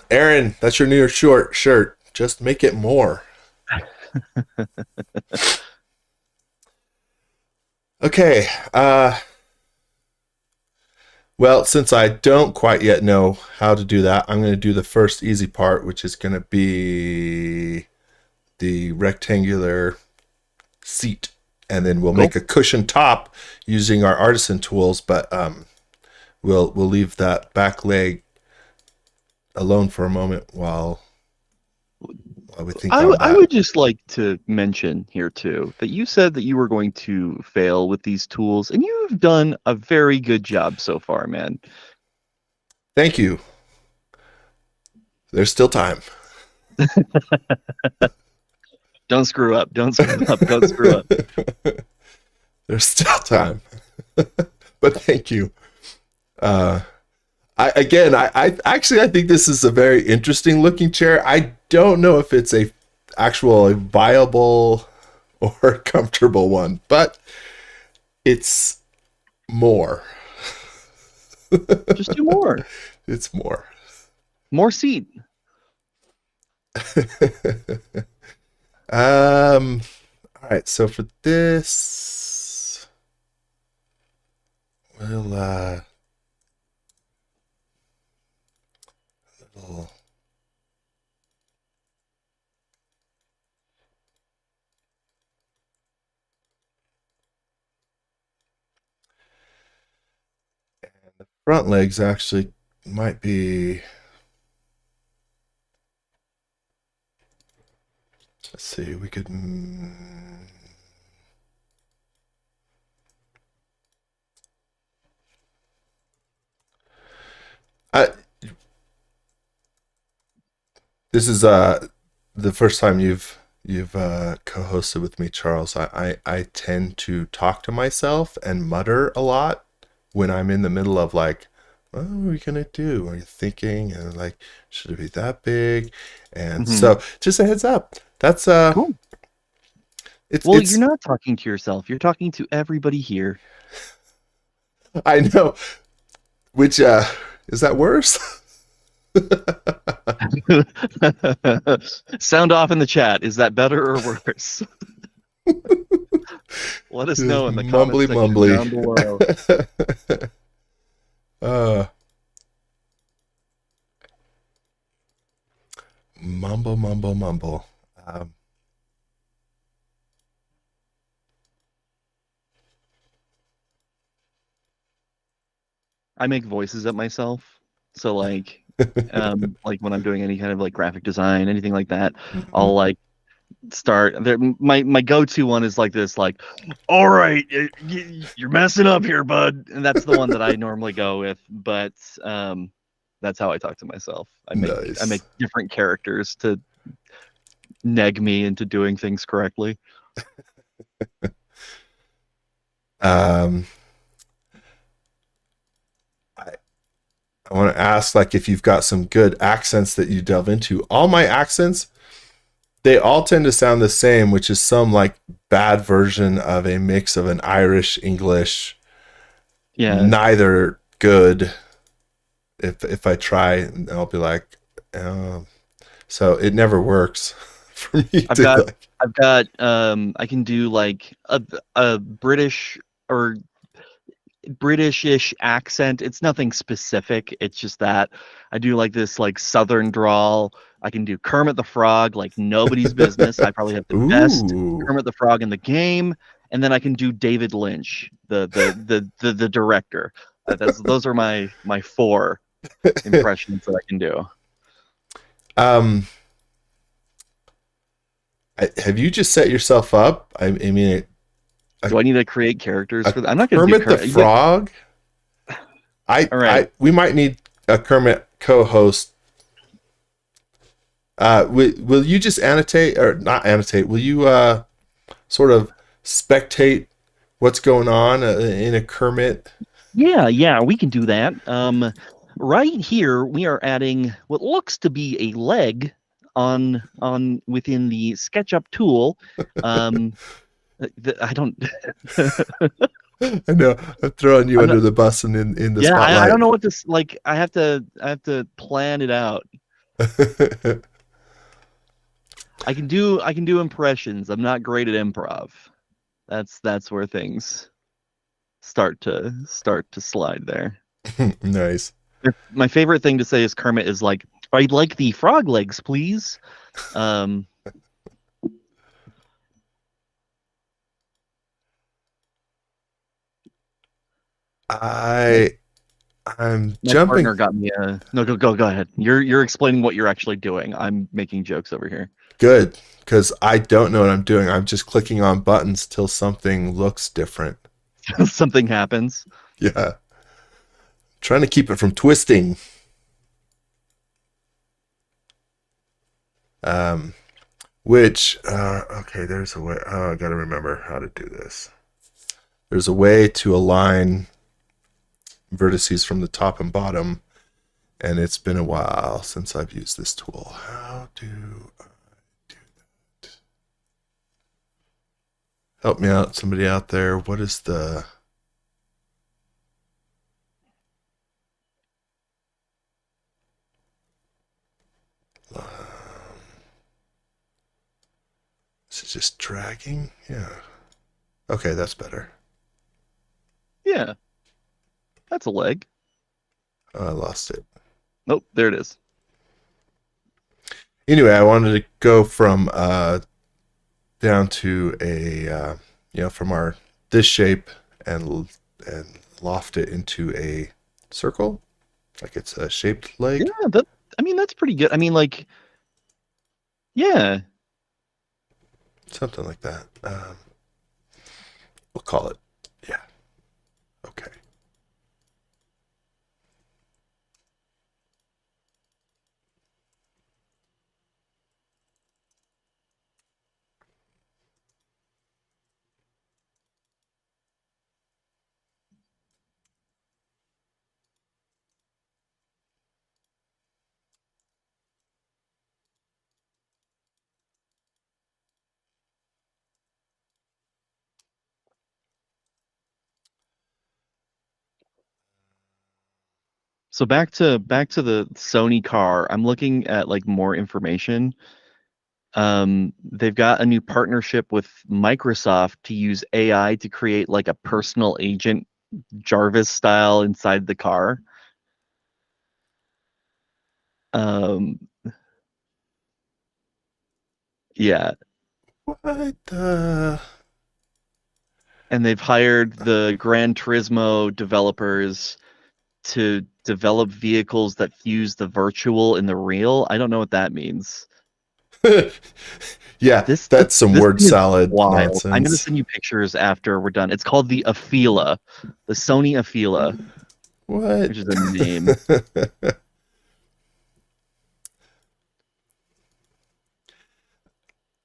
Aaron, that's your new shirt. Just make it more. Okay. Well, since I don't quite yet know how to do that, I'm going to do the first easy part, which is going to be the rectangular seat, and then we'll Cool. make a cushion top using our artisan tools. But we'll leave that back leg alone for a moment while we think on that. I would just like to mention here too that you said that you were going to fail with these tools, and you've done a very good job so far, man. Thank you. There's still time. Don't screw up. Don't screw up. Don't screw up. There's still time. But thank you. I think this is a very interesting looking chair. I don't know if it's a viable or comfortable one, but it's more. Just do more. It's more. More seat. All right. So for this, we'll little. And the front legs actually might be. Let's see. We could. This is the first time you've co-hosted with me, Charles. I tend to talk to myself and mutter a lot when I'm in the middle of like, what are we gonna do? Are you thinking? And like, should it be that big? And so just a heads up. That's Cool. it's You're not talking to yourself. You're talking to everybody here. I know. Which is that worse? Sound off in the chat. Is that better or worse? Let us know in the comments section down below. Mumble. I make voices at myself. So like when I'm doing any kind of like graphic design, anything like that, I'll like start there. My go-to one is like this, like, all right, you're messing up here, bud. And that's the one that I normally go with. But that's how I talk to myself. I make different characters to neg me into doing things correctly. I want to ask, like, if you've got some good accents that you delve into. All my accents, they all tend to sound the same, which is some like bad version of a mix of an Irish English, Yeah, neither good. If I try, I'll be like, oh. So it never works for me I've to got like. I can do like a British or Britishish accent. It's nothing specific. It's just that I do like this like southern drawl. I can do Kermit the Frog like nobody's business. I probably have the best Ooh. Kermit the Frog in the game, and then I can do David Lynch, the director. Those are my four impressions that I can do. um, have you just set yourself up? I mean, Do I need to create characters a for that? I'm not going to do Kermit the Kermit. Yeah, Frog. all right. We might need a Kermit co-host. Will you just annotate or not annotate? Will you sort of spectate what's going on in a Kermit? Yeah, we can do that. Right here we are adding what looks to be a leg on within the SketchUp tool. I don't. I know I'm throwing you I'm under not. the bus and in the Yeah, I spotlight. don't know what this like. I have to plan it out. I can do impressions. I'm not great at improv. That's where things start to slide there. Nice. My favorite thing to say is Kermit is like, I'd like the frog legs, please. Um, I I'm my jumping. partner got me a no. Go ahead. You're explaining what you're actually doing. I'm making jokes over here. Good, because I don't know what I'm doing. I'm just clicking on buttons till something looks different. Something happens. Yeah. Trying to keep it from twisting. Um, which, okay, there's a way. Oh, I got to remember how to do this. There's a way to align vertices from the top and bottom, and it's been a while since I've used this tool. How do I do that? Help me out, somebody out there. What is the. Um, Is it just dragging? Yeah. Okay, that's better. Yeah, that's a leg. Oh, I lost it. Nope, there it is. Anyway, I wanted to go from down to a from our this shape and loft it into a circle, like it's a shaped Yeah, leg, I mean that's pretty good. I mean like yeah. something like that. We'll call it. Yeah. Okay. So back to the Sony car. I'm looking at like more information. They've got a new partnership with Microsoft to use AI to create like a personal agent Jarvis style inside the car. Um, yeah, What the? and they've hired the Gran Turismo developers to develop vehicles that fuse the virtual and the real. I don't know what that means. Yeah, This this that's some this word thing is salad wild. I'm gonna nonsense. send you pictures after we're done. It's called the Afila, the Sony Afila, What? which is a name.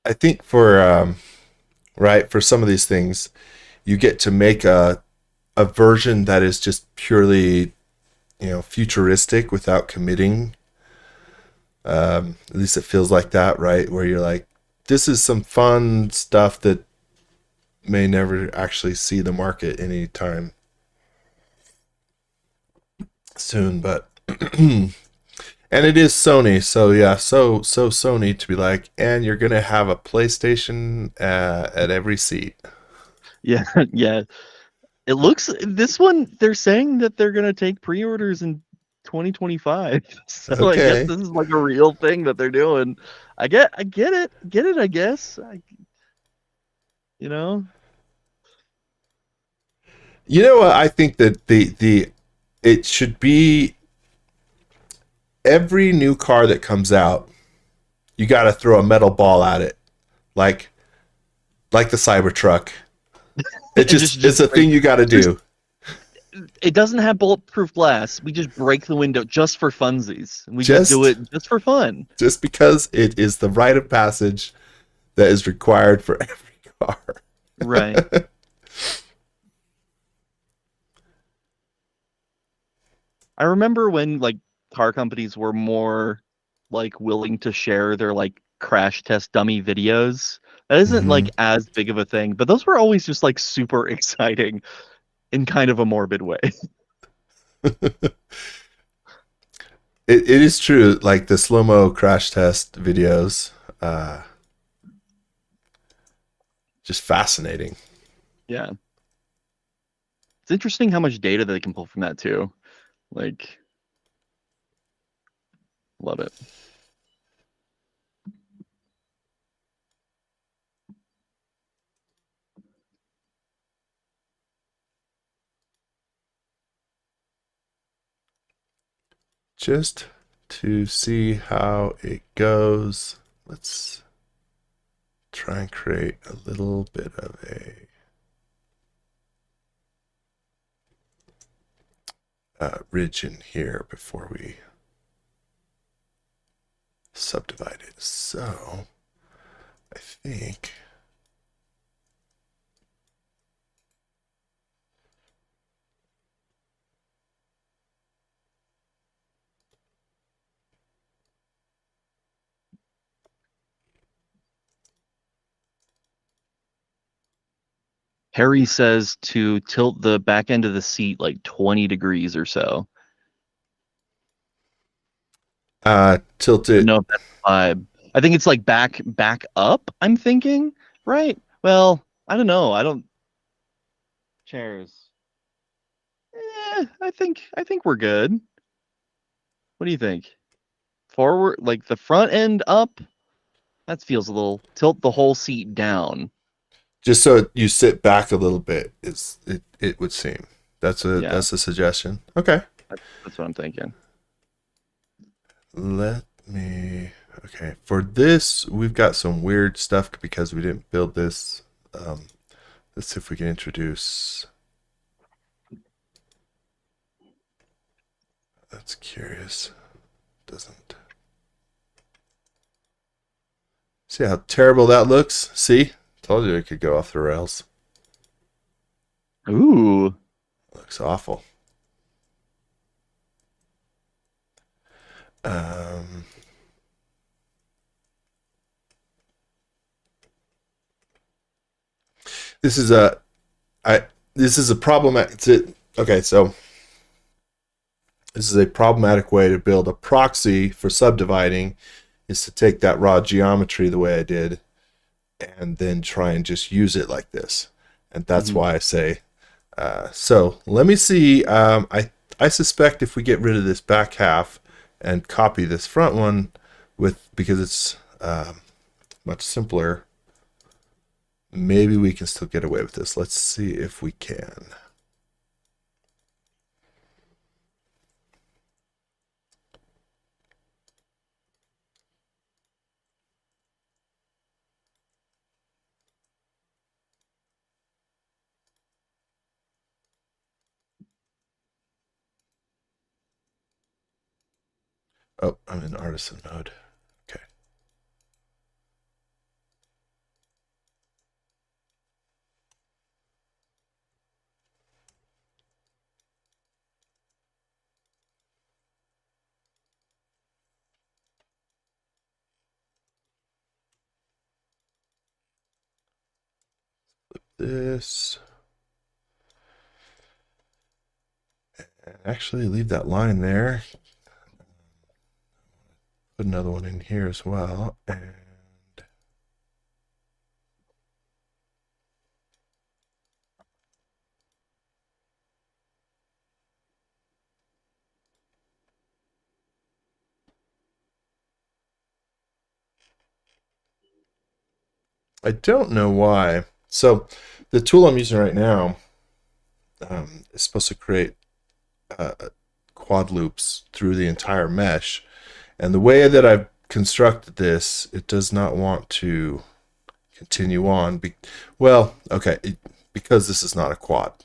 I think for right for some of these things, you get to make a version that is just purely futuristic without committing. At least it feels like that, right? Where you're like, this is some fun stuff that may never actually see the market anytime soon, but and it is Sony, so yeah, so Sony to be like, and you're gonna have a PlayStation at every seat. Yeah, yeah. It looks this one they're saying that they're gonna take pre-orders in 2025. So I guess Okay, this is like a real thing that they're doing. I get it. Get it, I guess. You know? you know what? I think that the it should be every new car that comes out, you got to throw a metal ball at it, like the Cybertruck. It And just just it's a thing break you got to just do. it doesn't have bulletproof glass. We just break the window just for funsies. We just do Just it just for fun. just because it is the rite of passage that is required for every car. Right. I remember when like car companies were more like willing to share their like crash test dummy videos. That isn't Mm-hmm. like as big of a thing, but those were always just like super exciting in kind of a morbid way. It is true. Like the slow mo crash test videos, uh, just fascinating. Yeah. It's interesting how much data they can pull from that too. Like, love it. Just to see how it goes, let's try and create a little bit of a ridge in here before we subdivide it. So I think Harry says to tilt the back end of the seat like 20 degrees or so. tilt I don't it know if that's the vibe. I think it's like back up, I'm thinking, right? Well, I don't know. I don't chairs. I think we're good. What do you think? Forward, like the front end up? That feels a little tilt the whole seat down. just so you sit back a little bit. It would seem Yeah, that's a suggestion. Okay, that's what I'm thinking. let me. Okay, for this we've got some weird stuff because we didn't build this. Um, let's see if we can introduce. That's curious. Doesn't see how terrible that looks. See, told you it could go off the rails. Ooh. Looks awful. Um, this is a I this is a problem. Okay, so this is a problematic way to build a proxy for subdividing is to take that raw geometry the way I did and then try and just use it like this. And that's Mhm. why I say, so let me see. I suspect if we get rid of this back half and copy this front one because it's much simpler, maybe we can still get away with this. Let's see if we can. Oh, I'm in artisan mode. Okay. this. And actually leave that line there. Put another one in here as well. And I don't know why. So the tool I'm using right now is supposed to create quad loops through the entire mesh. And the way that I've constructed this, it does not want to continue on. Because this is not a quad.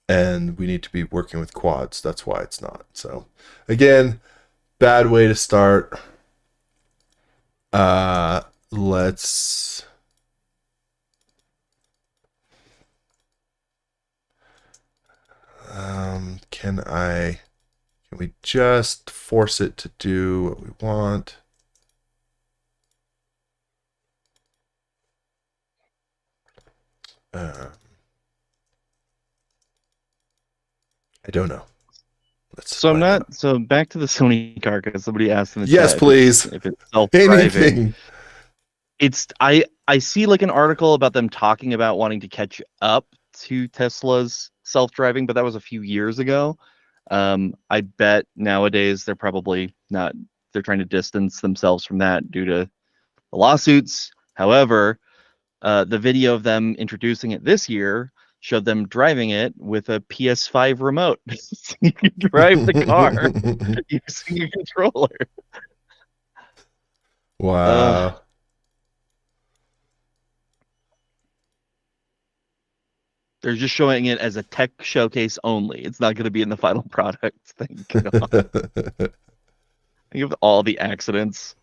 And we need to be working with quads. That's why it's not. So again, bad way to start. Let's can we just force it to do what we want? I don't know. So I'm not. So back to the Sony car, because somebody asked in the yes, chat please. if it's self-driving. Anything. It's I see like an article about them talking about wanting to catch up to Tesla's self-driving, but that was a few years ago. I bet nowadays they're probably not. They're trying to distance themselves from that due to the lawsuits. However, the video of them introducing it this year showed them driving it with a PS5 remote. So you can drive the car using a controller. Wow. They're just showing it as a tech showcase only. It's not going to be in the final product. Thank God. Think of all the accidents.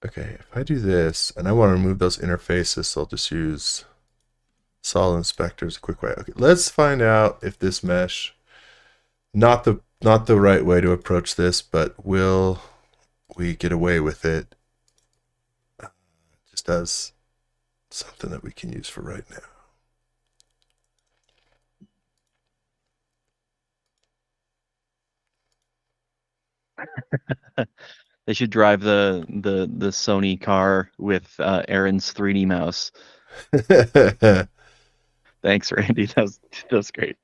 Okay, if I do this and I want to remove those interfaces, so I'll just use solid inspector as a quick way. Okay, let's find out if this mesh, not the right way to approach this, but will we get away with it just as something that we can use for right now. They should drive the Sony car with Aaron's 3D mouse. Thanks, Randy. That was great.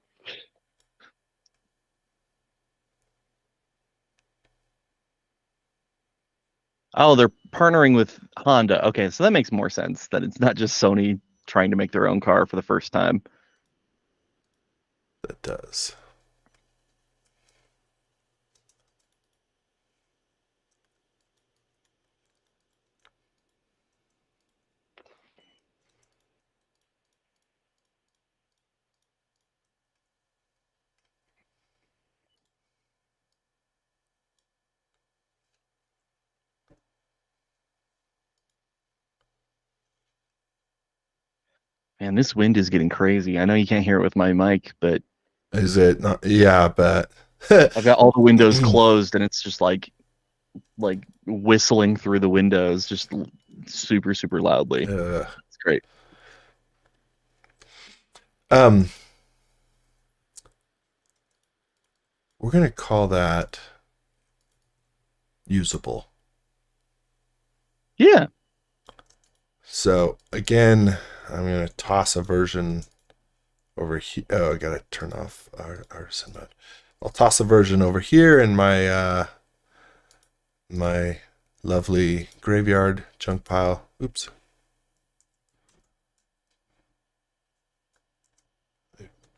Oh, they're partnering with Honda. Okay, so that makes more sense that it's not just Sony trying to make their own car for the first time. That does. Man, this wind is getting crazy. I know you can't hear it with my mic, but Is it not? Yeah, but I've got all the windows closed and it's just like whistling through the windows just super, super loudly. It's great. We're going to call that usable. Yeah. So again, I'm going to toss a version over here. Oh, I got to turn off artisan mode. I'll toss a version over here in my my lovely graveyard junk pile. Oops.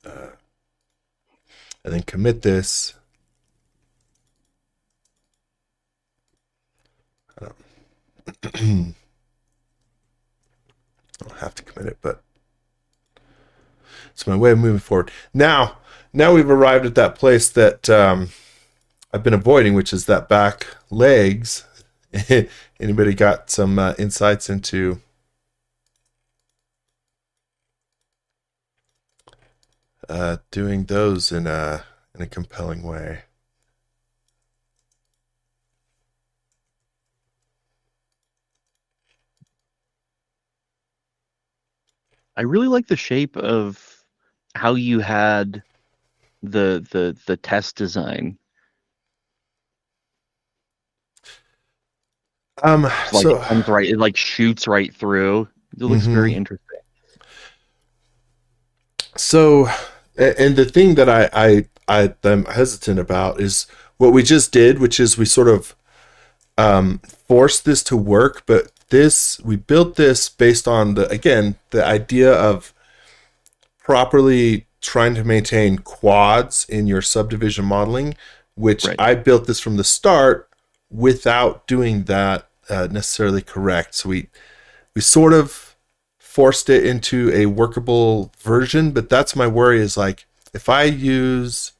and then commit this. I don't have to commit it, but it's my way of moving forward. Now we've arrived at that place that I've been avoiding, which is that back legs. Anybody got some insights into doing those in a compelling way? I really like the shape of how you had the test design. It's like it So comes right, it like shoots right through. It looks very mhm. interesting. So, and the thing that I'm hesitant about is what we just did, which is we sort of forced this to work, but we built this based on the idea of properly trying to maintain quads in your subdivision modeling, which Right. I built this from the start without doing that necessarily correct. So we sort of forced it into a workable version, but that's my worry is like if I use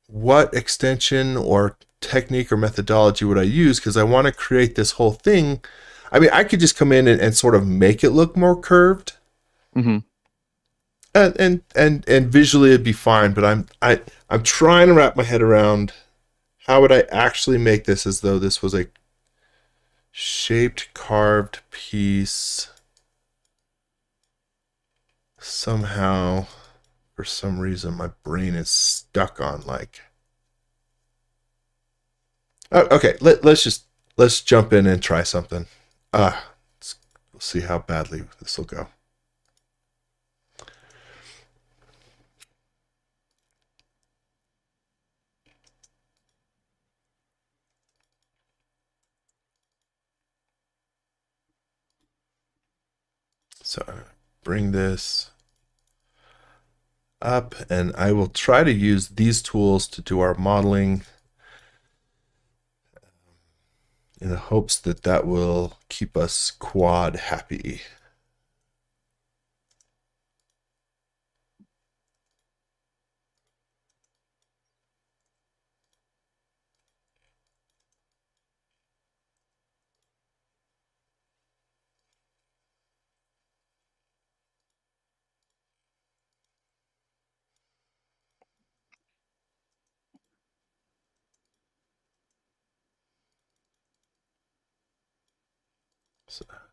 what extension or technique or methodology would I use, because I want to create this whole thing. I mean, I could just come in and sort of make it look more curved, Hmm. and visually it'd be fine. But I'm trying to wrap my head around how would I actually make this as though this was a shaped carved piece somehow. For some reason, my brain is stuck on like. Oh, okay, let's jump in and try something. We'll see how badly this will go. So bring this up, and I will try to use these tools to do our modeling in the hopes that that will keep us quad happy.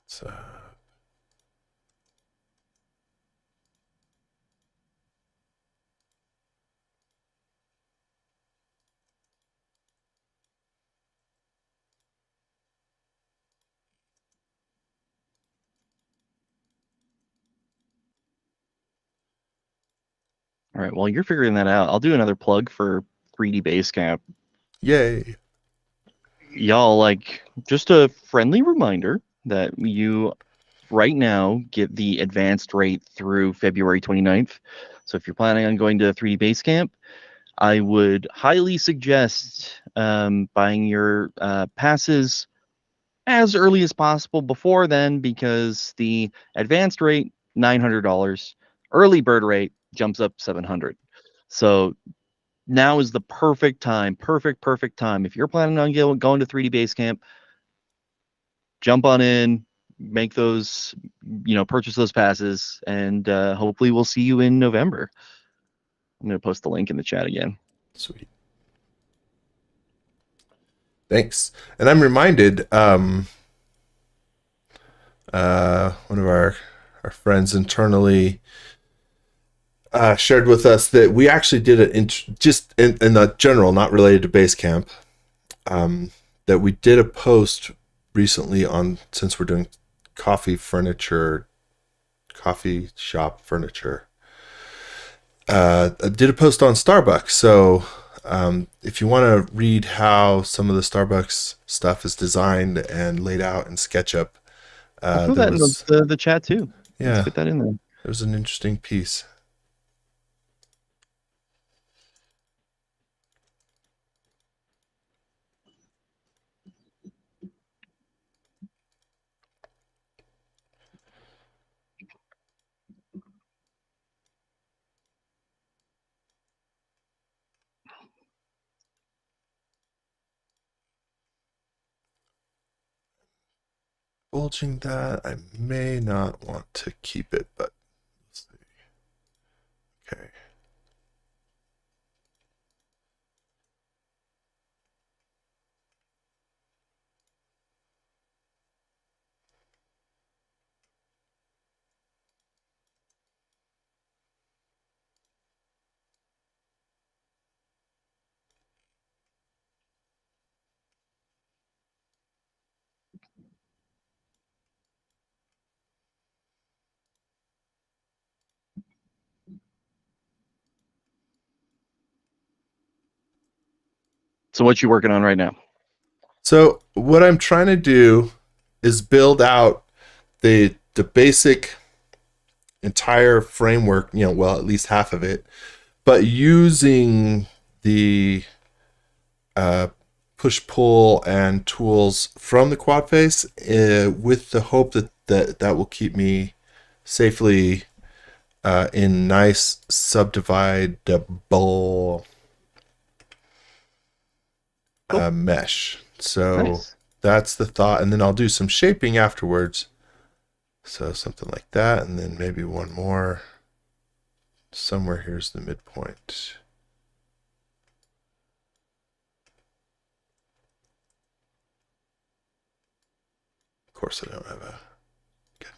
So All right. While you're figuring that out, I'll do another plug for 3D Basecamp. yay. Y'all, like, just a friendly reminder that you right now get the advanced rate through February 29th. So if you're planning on going to 3D Basecamp, I would highly suggest buying your passes as early as possible before then, because the advanced rate $900, early bird rate jumps up 700. So now is the perfect time, perfect time. If you're planning on going to 3D Basecamp, jump on in, make those, purchase those passes, and hopefully we'll see you in November. I'm going to post the link in the chat again. Sweet. Thanks. And I'm reminded, one of our friends internally shared with us that we actually did it just in the general, not related to Basecamp, that we did a post recently on, since we're doing coffee shop furniture, did a post on Starbucks. So if you want to read how some of the Starbucks stuff is designed and laid out in SketchUp, I'll throw there that in was, the chat too. Let's yeah, get that in there. there was an interesting piece. bulging that. I may not want to keep it, but let's see. Okay. So what you working on right now? So what I'm trying to do is build out the basic entire framework, well, at least half of it, but using the uh, push pull and tools from the quad face with the hope that will keep me safely in nice subdividable Cool. mesh. So Nice. that's the thought, and then I'll do some shaping afterwards. So something like that, and then maybe one more. Somewhere here's the midpoint. Of course, I don't have a good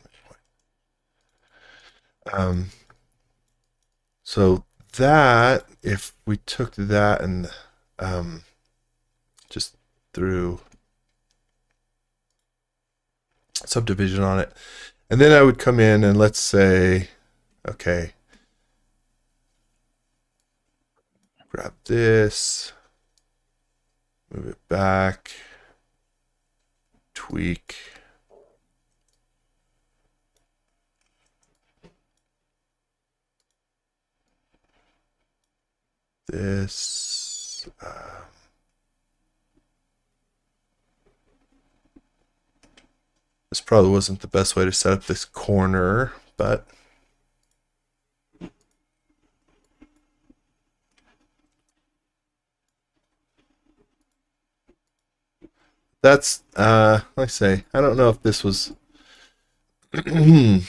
midpoint. So that, if we took that and just threw subdivision on it, and then I would come in and let's say, okay, grab this, move it back, tweak. This. This probably wasn't the best way to set up this corner, but that's like I say, I don't know if this was and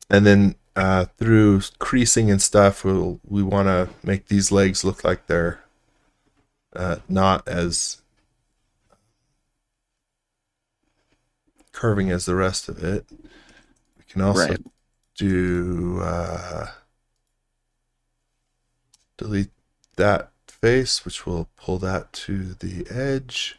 then through creasing and stuff we want to make these legs look like they're not as curving as the rest of it. We can also Right. do delete that face, which will pull that to the edge.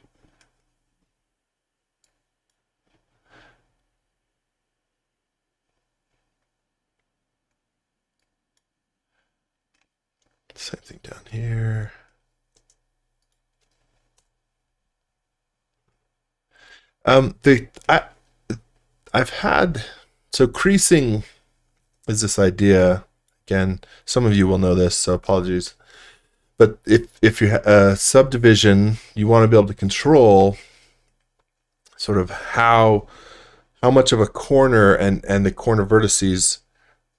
Same thing down here. I've had, so creasing is this idea. Again, some of you will know this, so apologies. But if you subdivision, you want to be able to control sort of how much of a corner and the corner vertices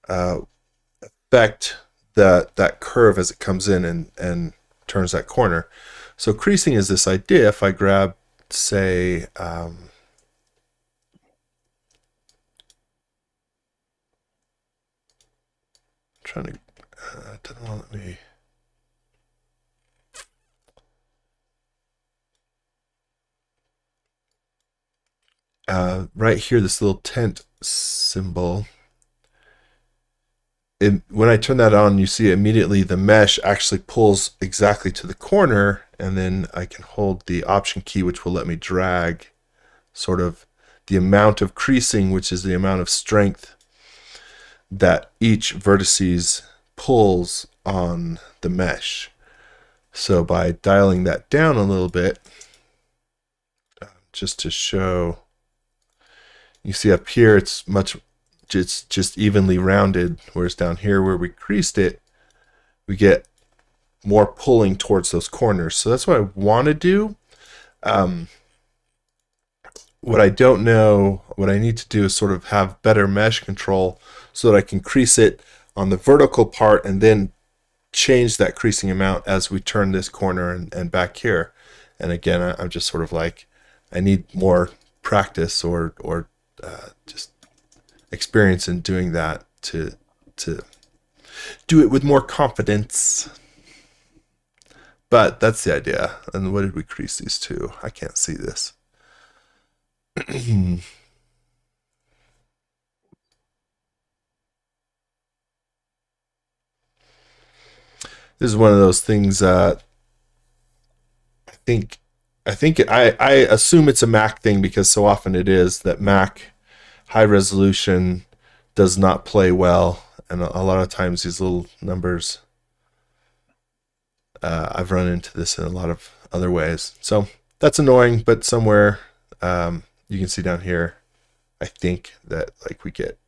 affect that curve as it comes in and turns that corner. So creasing is this idea. If I grab, say, trying to, it doesn't want to let me. Right here, this little tent symbol. When I turn that on, you see immediately the mesh actually pulls exactly to the corner, and then I can hold the option key, which will let me drag sort of the amount of creasing, which is the amount of strength that each vertices pulls on the mesh. So by dialing that down a little bit, just to show, you see up here it's just evenly rounded, whereas down here where we creased it, we get more pulling towards those corners. So that's what I want to do. What I don't know, what I need to do is sort of have better mesh control so that I can crease it on the vertical part and then change that creasing amount as we turn this corner and back here. And again, I'm just sort of like, I need more practice or just experience in doing that to do it with more confidence. But that's the idea. And what did we crease these to? I can't see this. This is one of those things. I think I assume it's a Mac thing because so often it is that Mac high resolution does not play well, and a lot of times these little numbers. I've run into this in a lot of other ways, so that's annoying. But somewhere you can see down here, I think that like we get.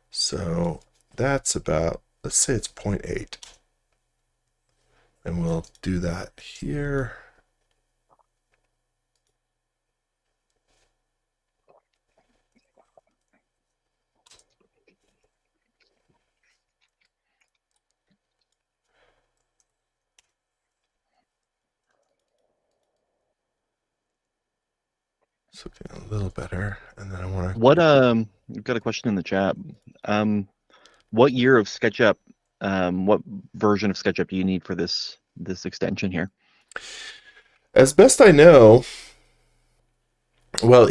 So that's about, let's say it's 0.8. And we'll do that here. It's looking a little better. And then I want to... What we've got a question in the chat. What year of SketchUp, what version of SketchUp do you need for this extension here? As best I know, well,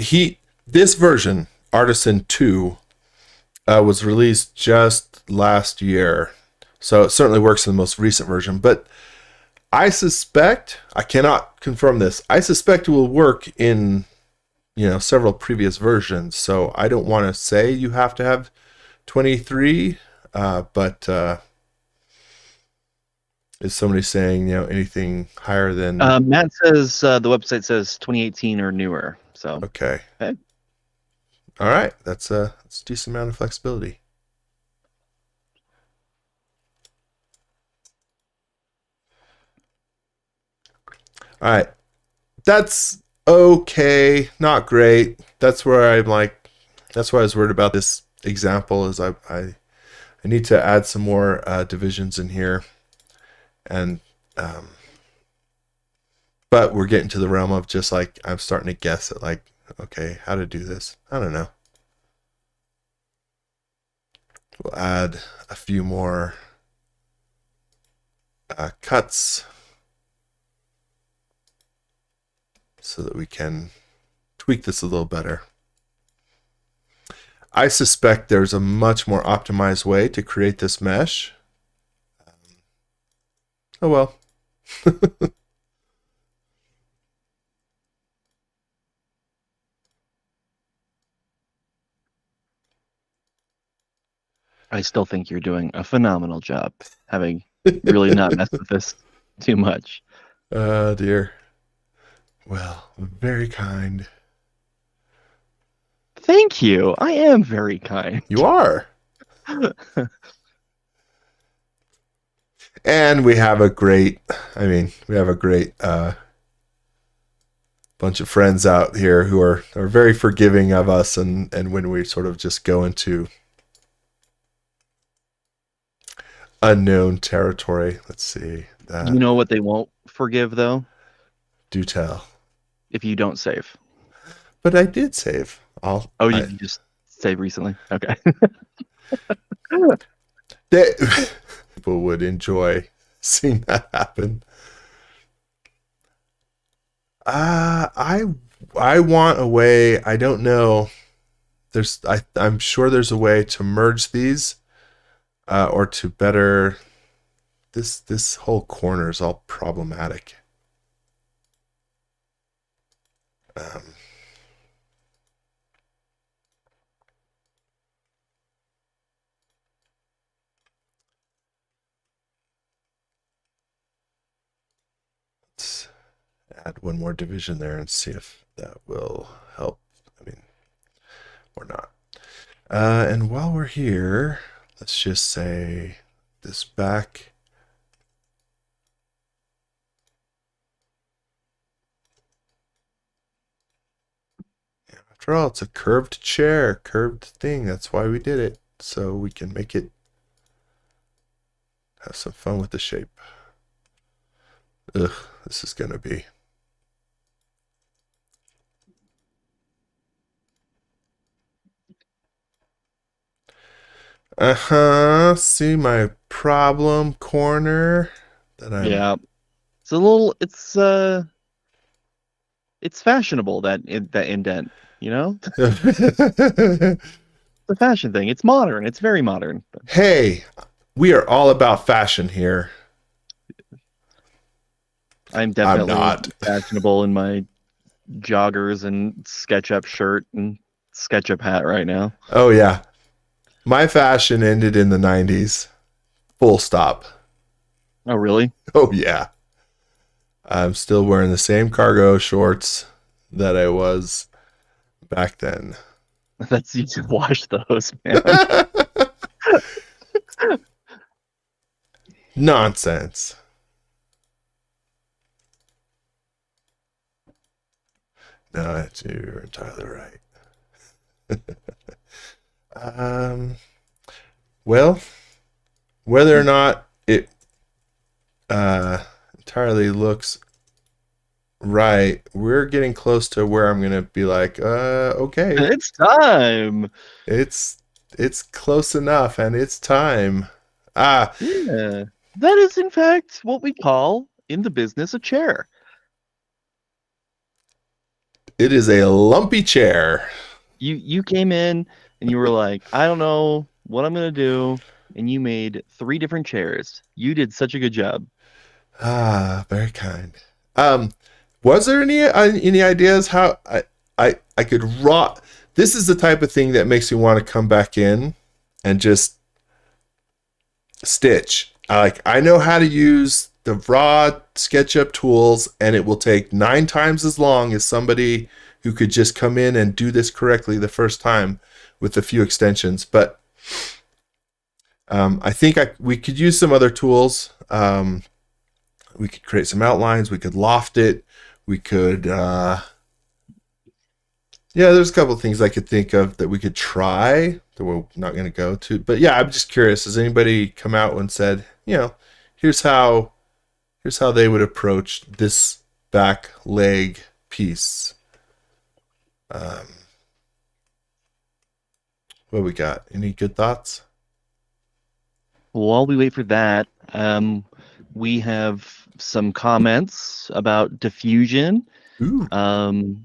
this version, Artisan 2, was released just last year. So it certainly works in the most recent version. But I suspect, I cannot confirm this, I suspect it will work in, several previous versions. So I don't want to say you have to have 23, but is somebody saying, anything higher than... Matt says the website says 2018 or newer. So okay. All right, that's a decent amount of flexibility. All right, that's okay, not great. That's where I'm like, that's why I was worried about this example. Is I need to add some more divisions in here, and but we're getting to the realm of just like I'm starting to guess at like, okay, how to do this. I don't know. We'll add a few more cuts so that we can tweak this a little better. I suspect there's a much more optimized way to create this mesh. Oh well. I still think you're doing a phenomenal job, having really not messed with this too much. Oh dear. Well, very kind. Thank you. I am very kind. You are. And we have a great, bunch of friends out here who are very forgiving of us, and when we sort of just go into unknown territory. Let's see that. You know what they won't forgive, though? Do tell. If you don't save. But I did save. You just saved recently? Okay. People would enjoy seeing that happen. I want a way. I don't know. I'm sure there's a way to merge these, or to better. This whole corner is all problematic. Let's add one more division there and see if that will help. Or not. And while we're here, let's just say this back. After all, it's a curved chair, curved thing. That's why we did it. So we can make it have some fun with the shape. Ugh, this is going to be. See my problem corner that I'm. Yeah. It's a little it's fashionable that indent, you know? It's a fashion thing. It's modern. It's very modern. But Hey, we are all about fashion here. I'm I'm definitely not. fashionable in my joggers and SketchUp shirt and SketchUp hat right now. Oh, yeah. My fashion ended in the 90s. Full stop. Oh, really? Oh, yeah. I'm still wearing the same cargo shorts that I was back then. That's you should wash those, man. Nonsense. No, you're entirely right. Um, well, whether or not it entirely looks right, we're getting close to where I'm gonna be like, okay, It's time. it's it's close enough, and it's time. Ah, Yeah. That is in fact what we call in the business a chair. it is a lumpy chair. You came in and you were like, I don't know what I'm gonna do, and you made three different chairs. You did such a good job. Ah, very kind. Um, was there any ideas how I could raw? This is the type of thing that makes me want to come back in and just stitch. I know how to use the raw SketchUp tools, and it will take 9 times as long as somebody who could just come in and do this correctly the first time with a few extensions. But I think we could use some other tools. We could create some outlines. We could loft it. We could, yeah, there's a couple of things I could think of that we could try that we're not going to go to. But yeah, I'm just curious. Has anybody come out and said, here's how they would approach this back leg piece? Um, what we got? Any good thoughts? While we wait for that, we have some comments about diffusion. Ooh, Um,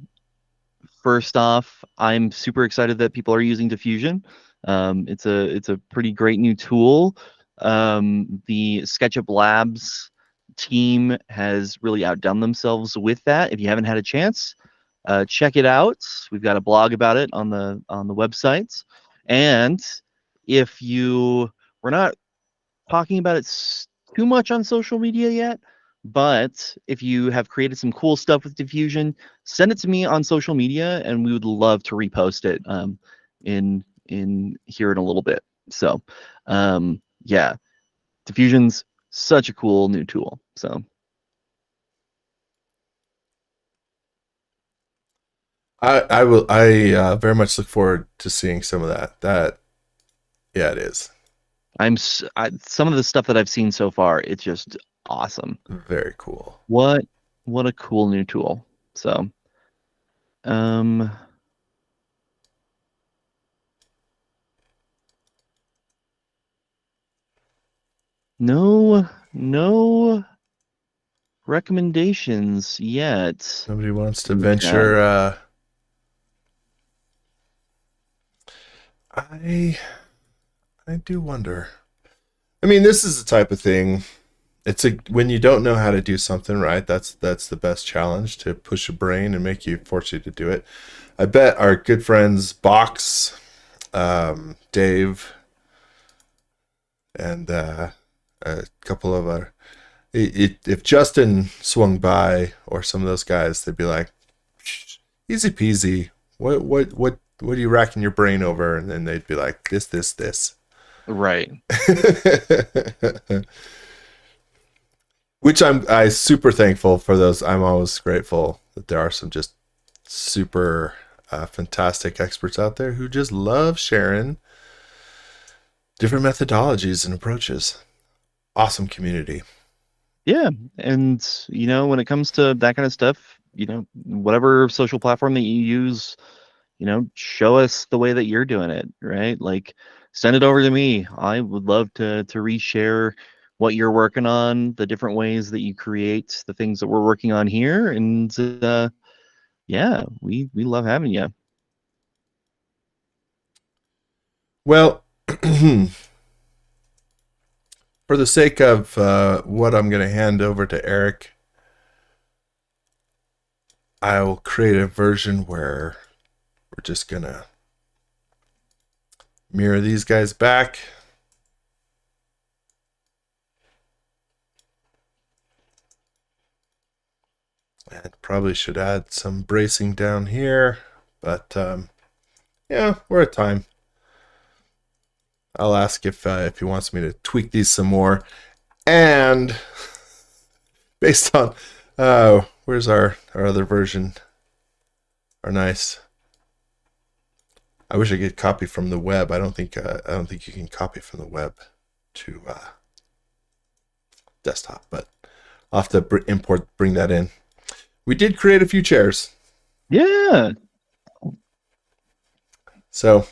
First off, I'm super excited that people are using diffusion. It's a pretty great new tool. The SketchUp Labs team has really outdone themselves with that. If you haven't had a chance, check it out. We've got a blog about it on the website. And if you we're not talking about it too much on social media yet, but if you have created some cool stuff with diffusion, send it to me on social media, and we would love to repost it in here in a little bit. So, yeah, diffusion's such a cool new tool. So I will. I very much look forward to seeing some of that. Yeah, it is some of the stuff that I've seen so far, it's just awesome. very cool. What a cool new tool. So, um. No recommendations yet Nobody wants to in the chat. venture. I I do wonder. I mean, this is the type of thing. It's when you don't know how to do something right. That's the best challenge, to push your brain and make you force you to do it. I bet our good friends Box, Dave, and a couple of our. If Justin swung by, or some of those guys, they'd be like, "Easy peasy. What are you racking your brain over?" And then they'd be like, "This." Right. Which I super thankful for those. I'm always grateful that there are some just super fantastic experts out there who just love sharing different methodologies and approaches. Awesome community. Yeah. And when it comes to that kind of stuff, whatever social platform that you use, show us the way that you're doing it, right? Like send it over to me. I would love to reshare what you're working on, the different ways that you create the things that we're working on here, and yeah, we love having you. Well, for the sake of what I'm going to hand over to Eric, I will create a version where we're just going to mirror these guys back. And probably should add some bracing down here, but yeah, we're at time. I'll ask if he wants me to tweak these some more. And based on where's our other version? Our nice. I wish I could copy from the web. I don't think you can copy from the web to desktop, but I'll have to bring that in. We did create a few chairs. Yeah. So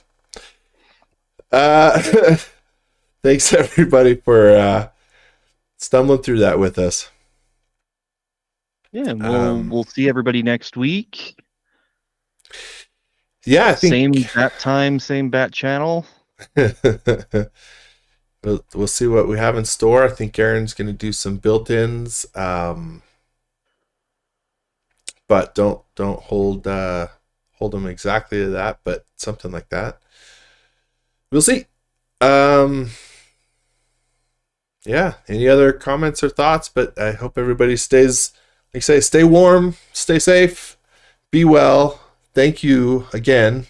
thanks everybody for stumbling through that with us. Yeah, we'll see everybody next week. Yeah, I think same bat time, same bat channel. We'll see what we have in store. I think Aaron's going to do some built-ins, but don't hold them exactly to that, but something like that. We'll see. Yeah. Any other comments or thoughts? But I hope everybody stays, like I say, stay warm, stay safe, be well. Thank you again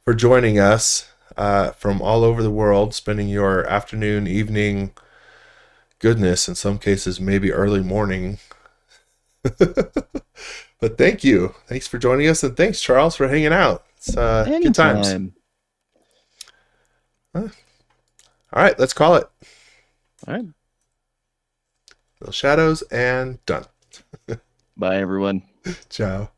for joining us from all over the world, spending your afternoon, evening, goodness, in some cases, maybe early morning. But thank you. Thanks for joining us. And thanks, Charles, for hanging out. It's good times. All right, let's call it. All right. Little shadows and done. Bye, everyone. Ciao.